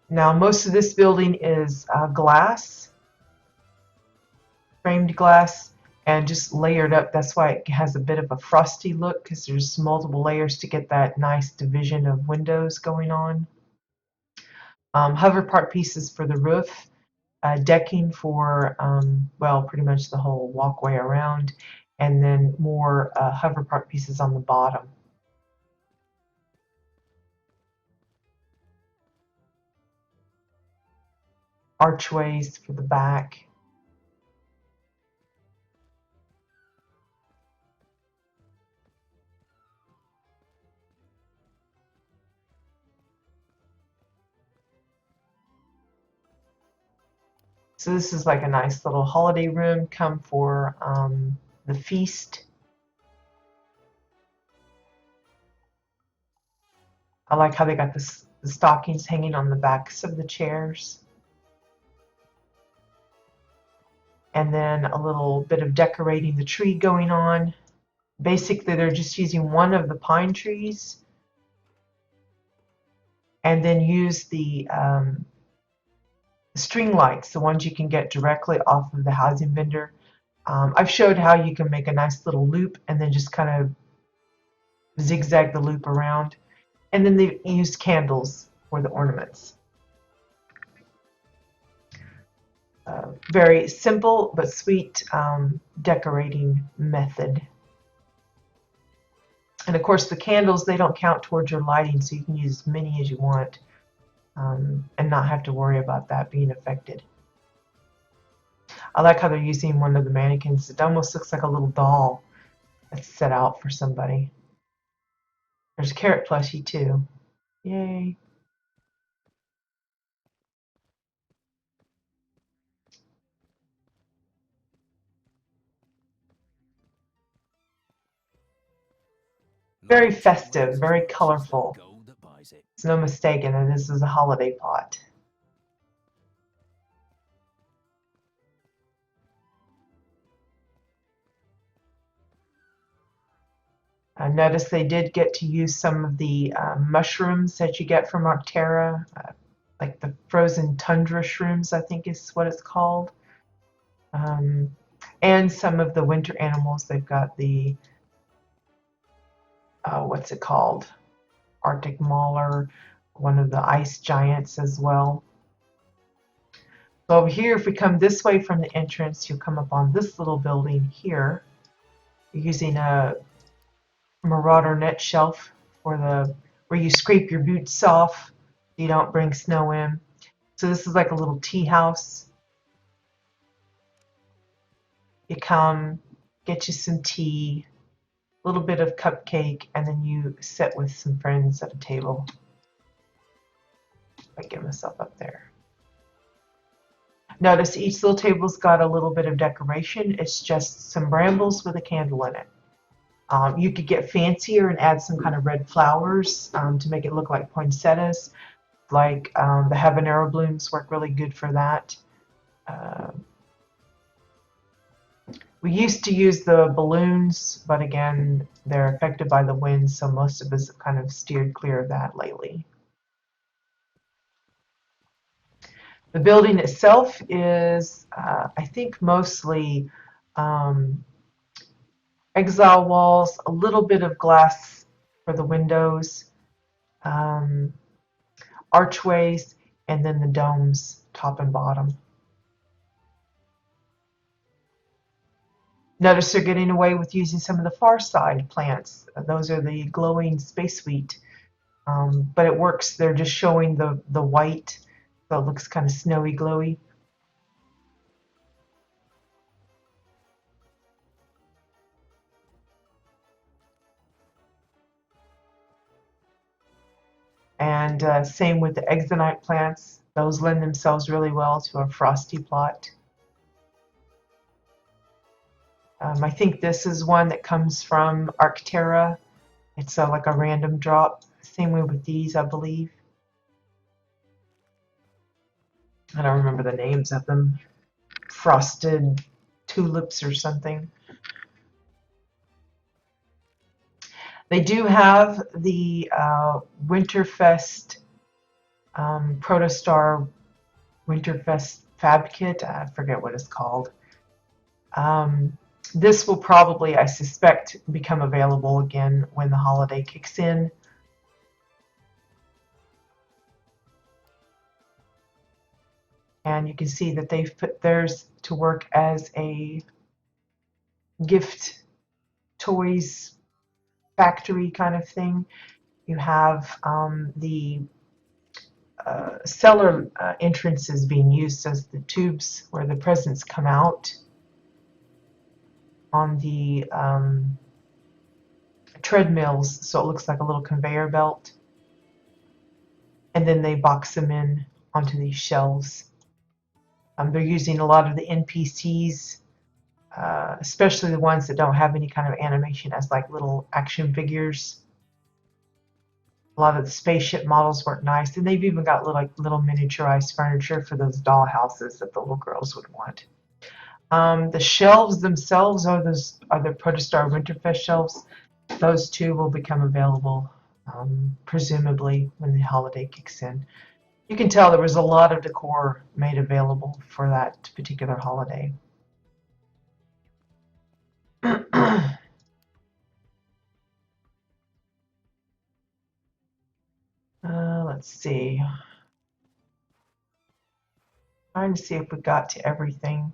Now, most of this building is glass, framed glass, and just layered up. That's why it has a bit of a frosty look, because there's multiple layers to get that nice division of windows going on. Hover part pieces for the roof, decking for, well, pretty much the whole walkway around, and then more hover part pieces on the bottom. Archways for the back. So this is like a nice little holiday room, come for the feast. I like how they got the stockings hanging on the backs of the chairs. And then a little bit of decorating the tree going on. Basically, they're just using one of the pine trees and then use the string lights, the ones you can get directly off of the housing vendor. I've showed how you can make a nice little loop and then just kind of zigzag the loop around. And then they used candles for the ornaments. Very simple but sweet decorating method. And of course the candles, they don't count towards your lighting, so you can use as many as you want and not have to worry about that being affected. I like how they're using one of the mannequins. It almost looks like a little doll that's set out for somebody. There's a carrot plushie too. Yay. Very festive, very colorful. There's no mistaking that this is a holiday plot. I noticed they did get to use some of the mushrooms that you get from Arctera, like the frozen tundra shrooms, I think is what it's called. And some of the winter animals. They've got the, what's it called? Arctic Mauler, one of the ice giants as well. So over here, if we come this way from the entrance, you'll come up on this little building here. You're using a Marauder net shelf for the where you scrape your boots off. You don't bring snow in. So this is like a little tea house. You come, get you some tea, a little bit of cupcake, and then you sit with some friends at a table. If I get myself up there. Notice each little table's got a little bit of decoration. It's just some brambles with a candle in it. You could get fancier and add some kind of red flowers to make it look like poinsettias. Like the habanero blooms work really good for that. We used to use the balloons, but again, they're affected by the wind, so most of us have kind of steered clear of that lately. The building itself is, I think, mostly exile walls, a little bit of glass for the windows, archways, and then the domes, top and bottom. Notice they're getting away with using some of the far side plants. Those are the glowing space wheat, but it works. They're just showing the white, so it looks kind of snowy, glowy. And same with the exonite plants. Those lend themselves really well to a frosty plot. I think this is one that comes from Arctera. It's like a random drop. Same way with these, I believe. I don't remember the names of them. Frosted tulips or something. They do have the Winterfest Protostar Winterfest Fab Kit. I forget what it's called. This will probably, I suspect, become available again when the holiday kicks in. And you can see that they've put theirs to work as a gift toys factory kind of thing. You have the cellar entrances being used as the tubes where the presents come out on the treadmills, so it looks like a little conveyor belt. And then they box them in onto these shelves. They're using a lot of the NPCs, especially the ones that don't have any kind of animation, as like little action figures. A lot of the spaceship models work nice, and they've even got little miniaturized furniture for those doll houses that the little girls would want. The shelves themselves are the Protostar Winterfest shelves. Those two will become available presumably when the holiday kicks in. You can tell there was a lot of decor made available for that particular holiday. Let's see. Trying to see if we got to everything.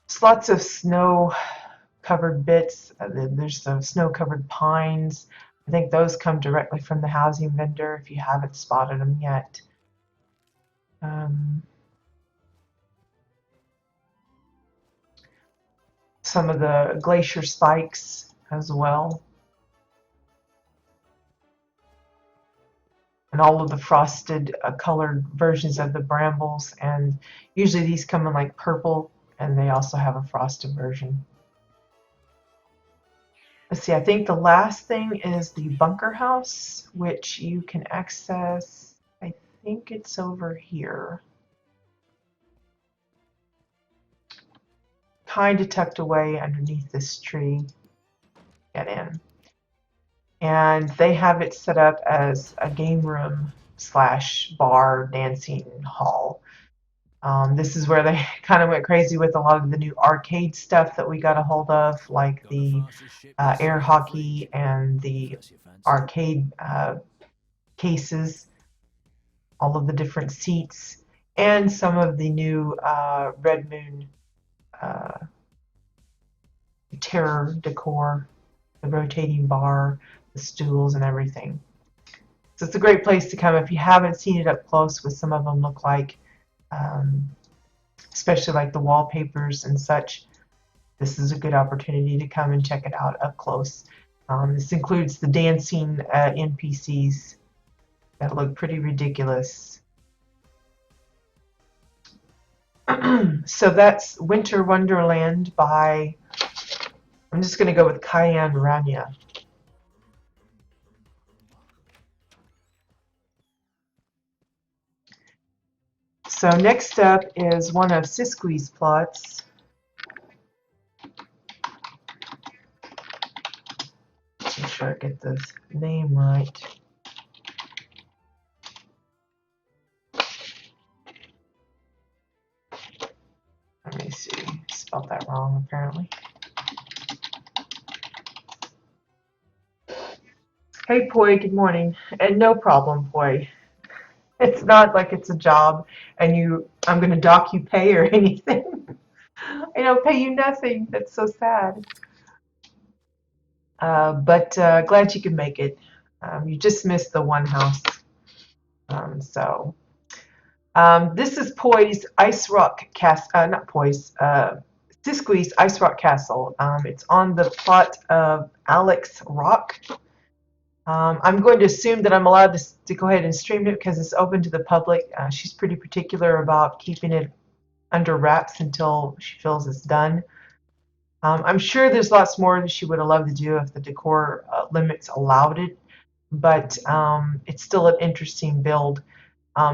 There's lots of snow-covered bits. There's the snow-covered pines. I think those come directly from the housing vendor if you haven't spotted them yet. Some of the glacier spikes as well. And all of the frosted colored versions of the brambles. And usually these come in like purple, and they also have a frosted version. Let's see, I think the last thing is the bunker house, which you can access. I think it's over here. Kind of tucked away underneath this tree. Get in. And they have it set up as a game room / bar dancing hall. This is where they kind of went crazy with a lot of the new arcade stuff that we got a hold of, like the air hockey and the arcade cases, all of the different seats, and some of the new Red Moon terror decor, the rotating bar, the stools, and everything. So it's a great place to come if you haven't seen it up close. What some of them look like, especially like the wallpapers and such. This is a good opportunity to come and check it out up close. This includes the dancing NPCs that look pretty ridiculous. So that's Winter Wonderland by, I'm just going to go with Cayenne Rania. So next up is one of Siskwe's plots. Make sure I get the name right. Let me see. Spelled that wrong apparently. Hey Poi, good morning. And no problem, Poi. It's not like it's a job and I'm going to dock you pay or anything. I don't pay you nothing. That's so sad. But glad you could make it. You just missed the one house. This is Poi's Ice Rock Castle, not Poi's, Siskwe's Ice Rock Castle. It's on the plot of Alex Rock. I'm going to assume that I'm allowed to go ahead and stream it because it's open to the public. She's pretty particular about keeping it under wraps until she feels it's done. I'm sure there's lots more that she would have loved to do if the decor limits allowed it, but it's still an interesting build.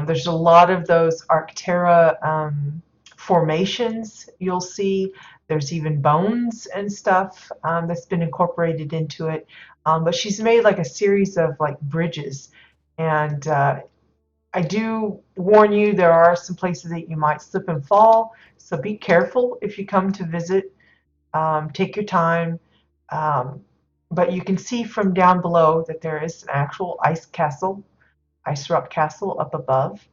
There's a lot of those Arctera formations you'll see. There's even bones and stuff that's been incorporated into it. But she's made like a series of like bridges. And I do warn you, there are some places that you might slip and fall. So be careful if you come to visit. Take your time. Um, but you can see from down below that there is an actual ice rock castle up above.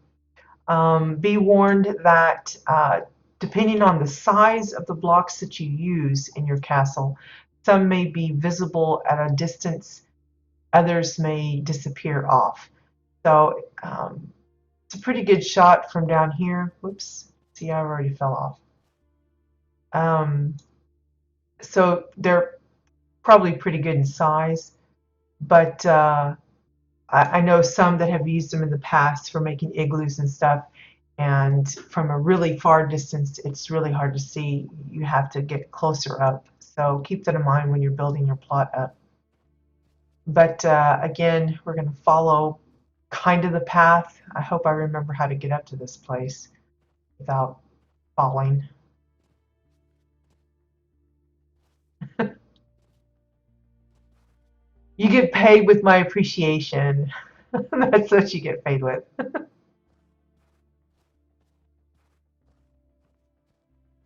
Be warned that depending on the size of the blocks that you use in your castle, some may be visible at a distance, others may disappear off. So it's a pretty good shot from down here. Whoops, see, I already fell off. So they're probably pretty good in size, but I know some that have used them in the past for making igloos and stuff, and from a really far distance, it's really hard to see. You have to get closer up. So keep that in mind when you're building your plot up. But again, we're going to follow kind of the path. I hope I remember how to get up to this place without falling. You get paid with my appreciation. That's what you get paid with.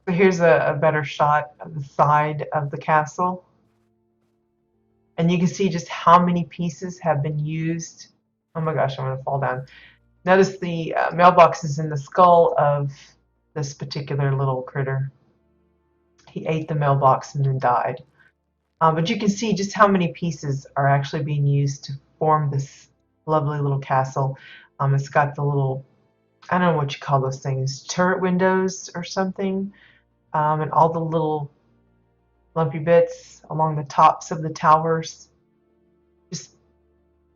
So here's a better shot of the side of the castle. And you can see just how many pieces have been used. Oh my gosh, I'm going to fall down. Notice the mailbox is in the skull of this particular little critter. He ate the mailbox and then died. But you can see just how many pieces are actually being used to form this lovely little castle. It's got the little, I don't know what you call those things, turret windows or something, and all the little lumpy bits along the tops of the towers. Just,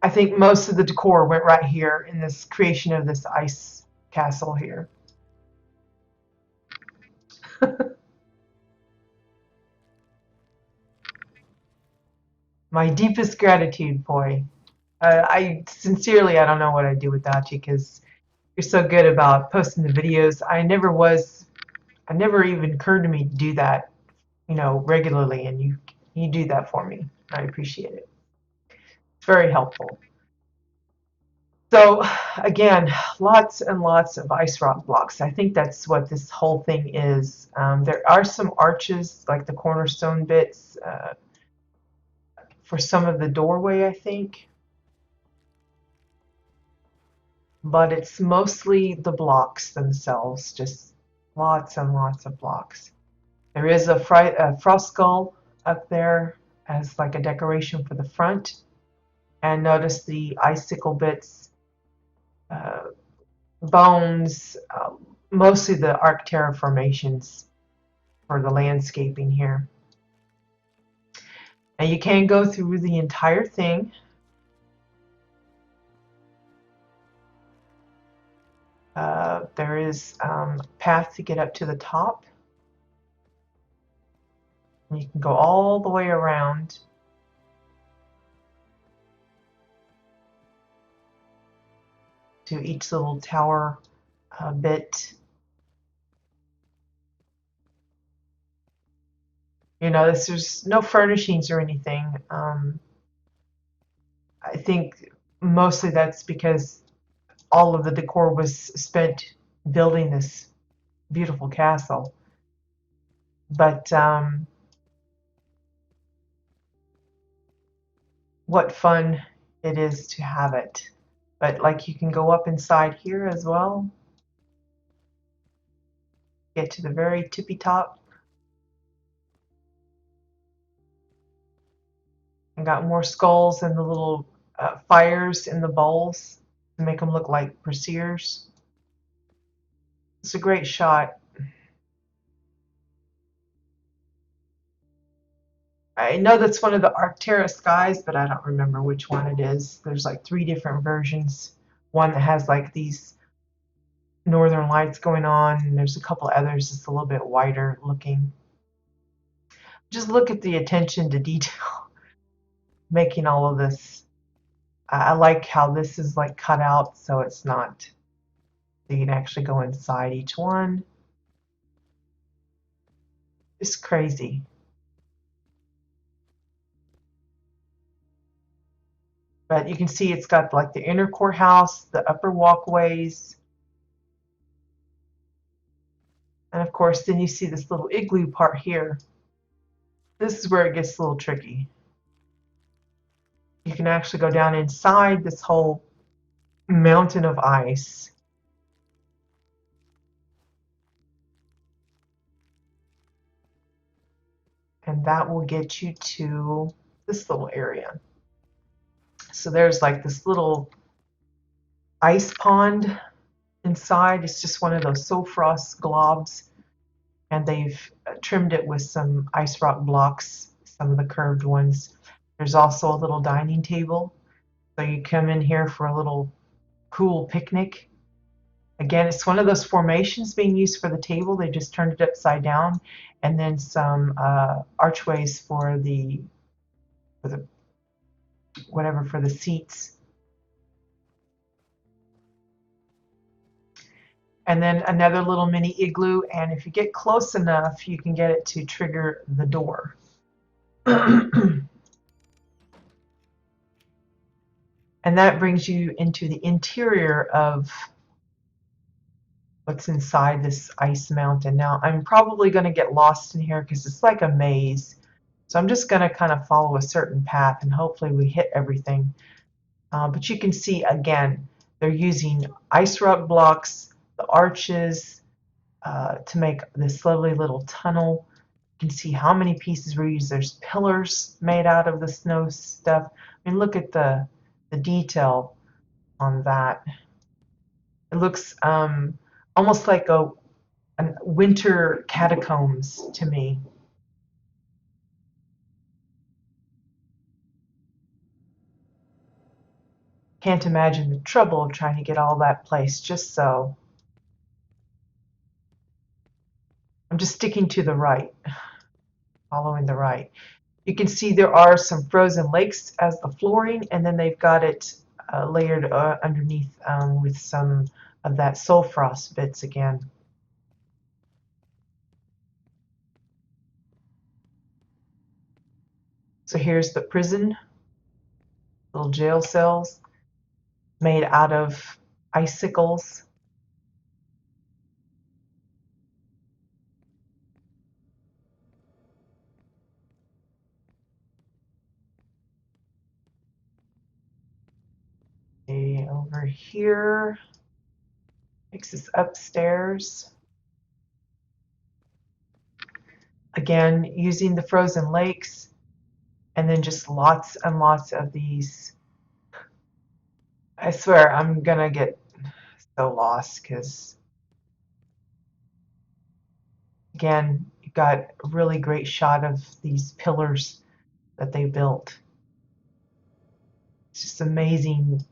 I think most of the decor went right here in this creation of this ice castle here. My deepest gratitude, boy. I sincerely, I don't know what I'd do without you because you're so good about posting the videos. I never even occurred to me to do that, regularly, and you do that for me. I appreciate it. It's very helpful. So again, lots and lots of ice rock blocks. I think that's what this whole thing is. There are some arches, like the cornerstone bits, for some of the doorway, I think. But it's mostly the blocks themselves, just lots and lots of blocks. There is a frost skull up there as like a decoration for the front. And notice the icicle bits, bones, mostly the Arctera formations for the landscaping here. And you can go through the entire thing. There is a path to get up to the top. And you can go all the way around. To each little tower bit. There's no furnishings or anything. I think mostly that's because all of the decor was spent building this beautiful castle. But what fun it is to have it. But like you can go up inside here as well. Get to the very tippy top. And got more skulls and the little fires in the bowls to make them look like braziers. It's a great shot. I know that's one of the Arctera skies, but I don't remember which one it is. There's like 3 different versions. One that has like these northern lights going on, and there's a couple others that's a little bit whiter looking. Just look at the attention to detail making all of this. I like how this is like cut out so it's not So you can actually go inside each one. It's crazy. But you can see it's got like the inner courthouse, the upper walkways, and of course then you see this little igloo part here. This is where it gets a little tricky. You can actually go down inside this whole mountain of ice. And that will get you to this little area. So there's like this little ice pond inside. It's just one of those Sofrost globs, and they've trimmed it with some ice rock blocks, some of the curved ones. There's also a little dining table, so you come in here for a little cool picnic. Again, it's one of those formations being used for the table. They just turned it upside down, and then some archways for the whatever, for the seats. And then another little mini igloo, and if you get close enough, you can get it to trigger the door. And that brings you into the interior of what's inside this ice mountain. Now, I'm probably going to get lost in here because it's like a maze. So I'm just going to kind of follow a certain path, and hopefully we hit everything. But you can see, again, they're using ice rock blocks, the arches, to make this lovely little tunnel. You can see how many pieces were used. There's pillars made out of the snow stuff. I mean, look at the detail on that. It looks almost like a winter catacombs to me. Can't imagine the trouble of trying to get all that placed just so. I'm just sticking to the right, following the right. You can see there are some frozen lakes as the flooring, and then they've got it layered underneath with some of that Sofrost bits again. So here's the prison, little jail cells made out of icicles. Okay, over here takes us upstairs. Again, using the frozen lakes, and then just lots and lots of these. I swear I'm gonna get so lost because, again, you got a really great shot of these pillars that they built. It's just amazing.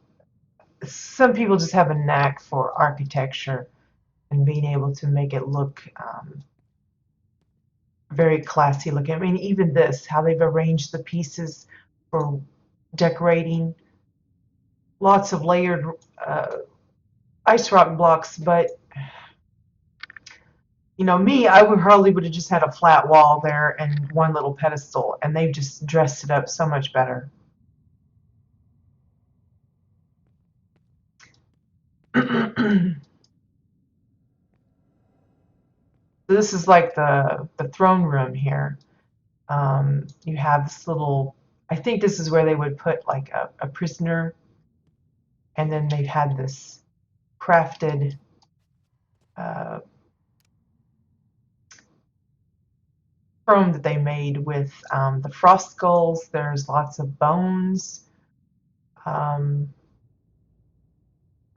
Some people just have a knack for architecture and being able to make it look very classy looking. I mean, even this, how they've arranged the pieces for decorating. Lots of layered ice rock blocks, but you know, me, I would hardly would have just had a flat wall there and one little pedestal, and they've just dressed it up so much better. This is like the throne room here. You have this little, I think this is where they would put like a prisoner, and then they've had this crafted chrome that they made with the frost skulls. There's lots of bones. I'm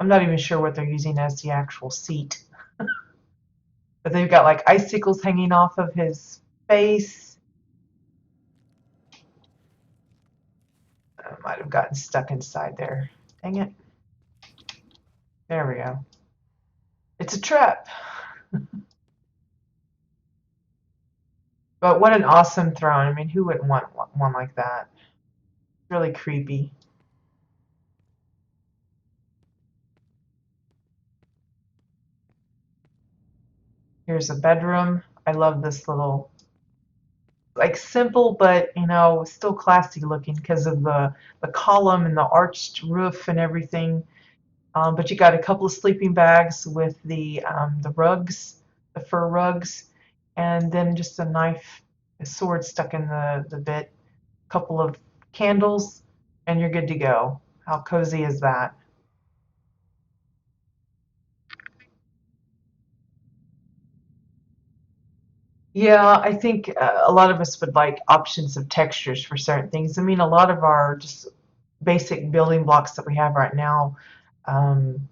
not even sure what they're using as the actual seat. But they've got like icicles hanging off of his face. I might have gotten stuck inside there. Dang it. There we go. It's a trap. But what an awesome throne. I mean, who wouldn't want one like that? It's really creepy. Here's a bedroom. I love this little, like simple, but you know, still classy looking because of the column and the arched roof and everything. But you got a couple of sleeping bags with the rugs, the fur rugs, and then just a knife, a sword stuck in the bit, a couple of candles, and you're good to go. How cozy is that? Yeah, I think a lot of us would like options of textures for certain things. I mean, a lot of our just basic building blocks that we have right now, um,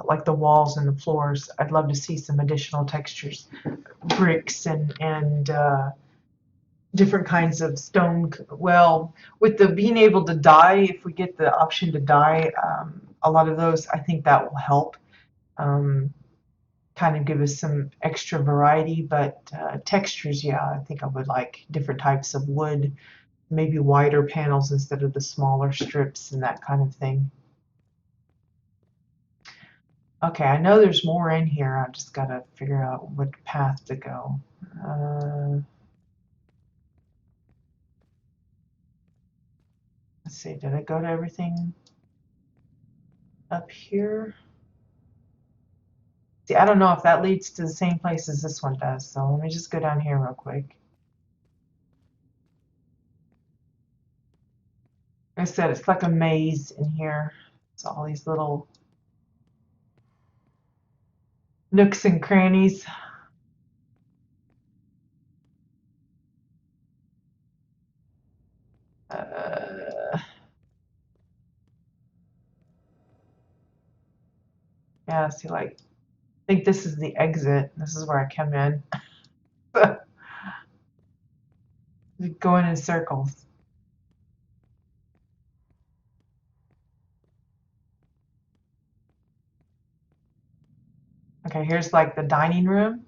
like the walls and the floors, I'd love to see some additional textures, bricks and different kinds of stone. Well, with the being able to dye, if we get the option to dye a lot of those, I think that will help. Um, Kind of give us some extra variety, but textures, yeah, I think I would like different types of wood, maybe wider panels instead of the smaller strips and that kind of thing. Okay, I know there's more in here. I just got to figure out what path to go. Let's see, did I go to everything up here? See, I don't know if that leads to the same place as this one does, so let me just go down here real quick. Like I said, it's like a maze in here. It's all these little nooks and crannies. Uh, yeah, see, like, I think this is the exit. This is where I come in. Going in circles. Okay, here's like the dining room.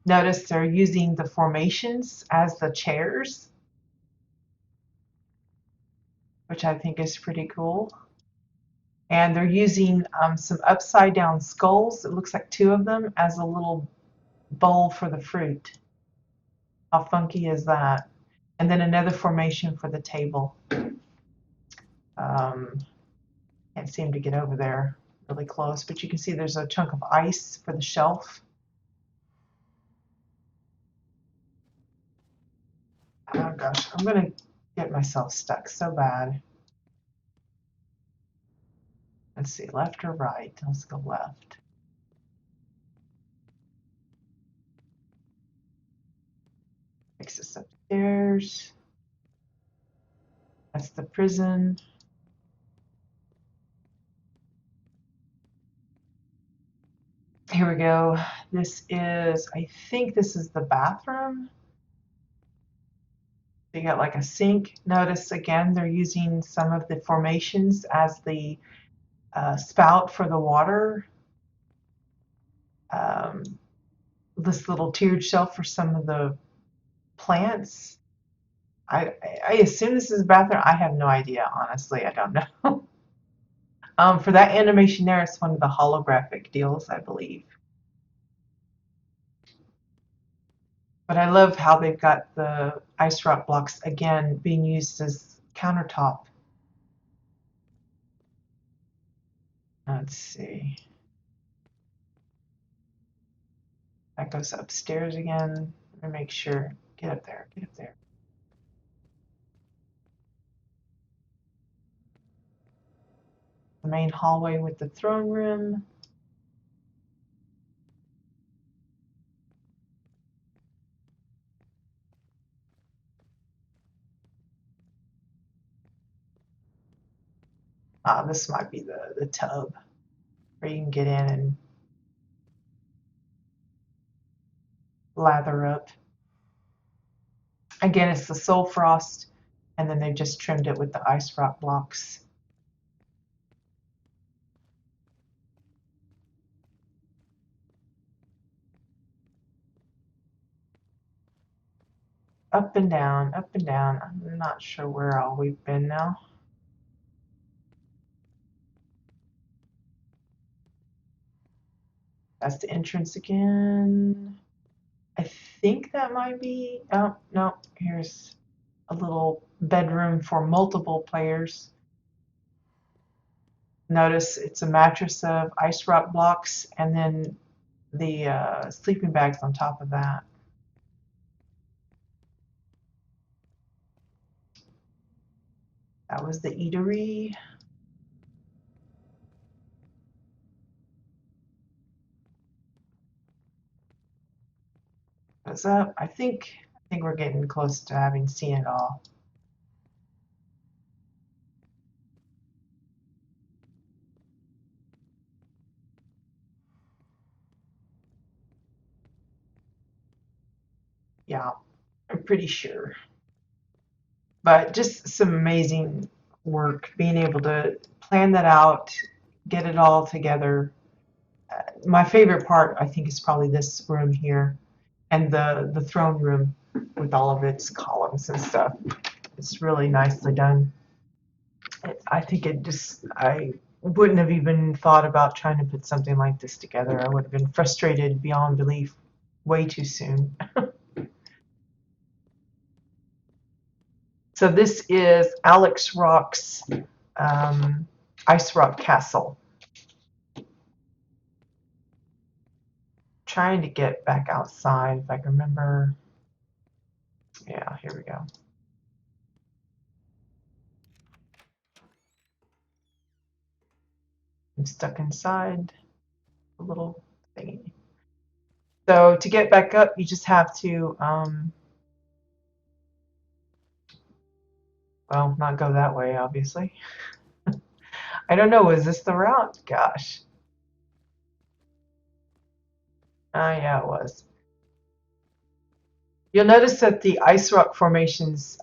Notice they're using the formations as the chairs, which I think is pretty cool. And they're using some upside down skulls, it looks like two of them, as a little bowl for the fruit. How funky is that? And then another formation for the table. Um, can't seem to get over there really close, but you can see there's a chunk of ice for the shelf. Oh gosh, I'm gonna get myself stuck so bad. Let's see, left or right? Let's go left. Fix this upstairs. That's the prison. Here we go. This is, I think this is the bathroom. You got like a sink. Notice again, they're using some of the formations as the spout for the water. Um, this little tiered shelf for some of the plants. I assume this is a bathroom. I have no idea, honestly. I don't know. For that animation there, it's one of the holographic deals, I believe. But I love how they've got the ice rock blocks again being used as countertop. Let's see. That goes upstairs again. Let me make sure. Get up there. Get up there. The main hallway with the throne room. This might be the tub where you can get in and lather up. Again, it's the Soul Frost, and then they've just trimmed it with the ice rock blocks. Up and down, up and down. I'm not sure where all we've been now. That's the entrance again. I think that might be, oh, no, here's a little bedroom for multiple players. Notice it's a mattress of ice rock blocks and then the sleeping bags on top of that. That was the eatery. What's up? I think we're getting close to having seen it all. Yeah, I'm pretty sure. But just some amazing work being able to plan that out, get it all together. My favorite part, I think, is probably this room here and the throne room with all of its columns and stuff. It's really nicely done. I think I wouldn't have even thought about trying to put something like this together. I would have been frustrated beyond belief way too soon. So this is Alex Rock's Ice Rock Castle. Trying to get back outside if I can remember. Yeah, here we go. I'm stuck inside a little thingy. So to get back up, you just have to, well, not go that way, obviously. I don't know, is this the route? Gosh. Yeah, it was. You'll notice that the ice rock formations,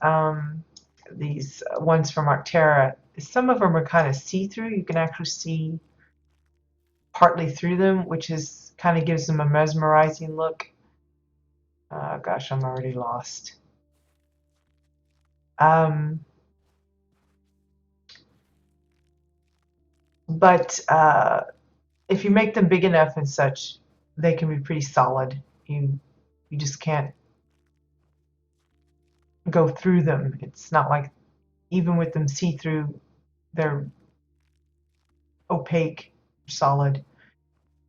these ones from Arctera, some of them are kind of see-through. You can actually see partly through them, which is kind of gives them a mesmerizing look. Gosh, I'm already lost. But if you make them big enough and such, they can be pretty solid. You just can't go through them. It's not like, even with them see-through, they're opaque, solid.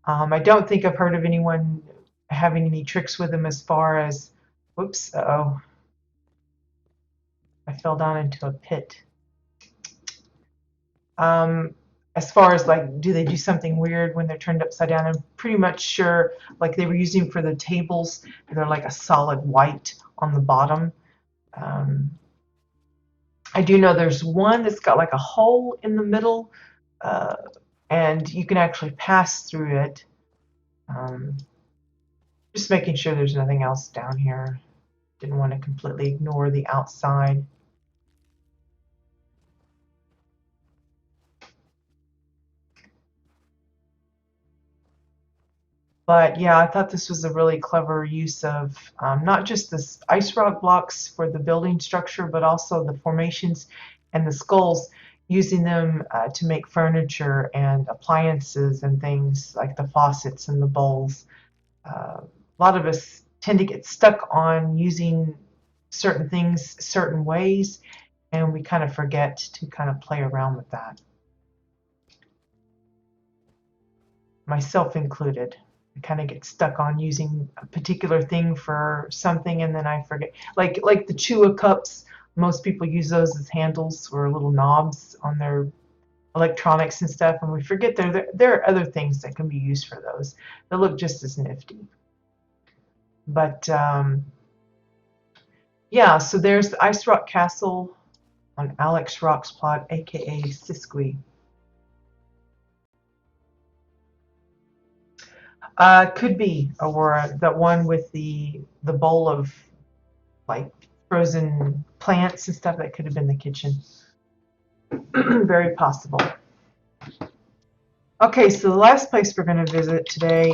I don't think I've heard of anyone having any tricks with them as far as, whoops, uh-oh. I fell down into a pit. As far as like, do they do something weird when they're turned upside down? I'm pretty much sure, like they were using for the tables, they're like a solid white on the bottom. I do know there's one that's got like a hole in the middle, and you can actually pass through it. Just making sure there's nothing else down here. Didn't want to completely ignore the outside. But yeah, I thought this was a really clever use of not just the ice rock blocks for the building structure, but also the formations and the skulls, using them to make furniture and appliances and things like the faucets and the bowls. A lot of us tend to get stuck on using certain things certain ways, and we kind of forget to kind of play around with that. Myself included. I kind of get stuck on using a particular thing for something, and then I forget. Like the Chua cups, most people use those as handles or little knobs on their electronics and stuff, and we forget there are other things that can be used for those that look just as nifty. But yeah, so there's the Ice Rock Castle on Alex Rock's plot, aka Siskwy. Could be Aurora, that one with the bowl of like frozen plants and stuff. That could have been the kitchen. Very possible. Okay, so the last place we're going to visit today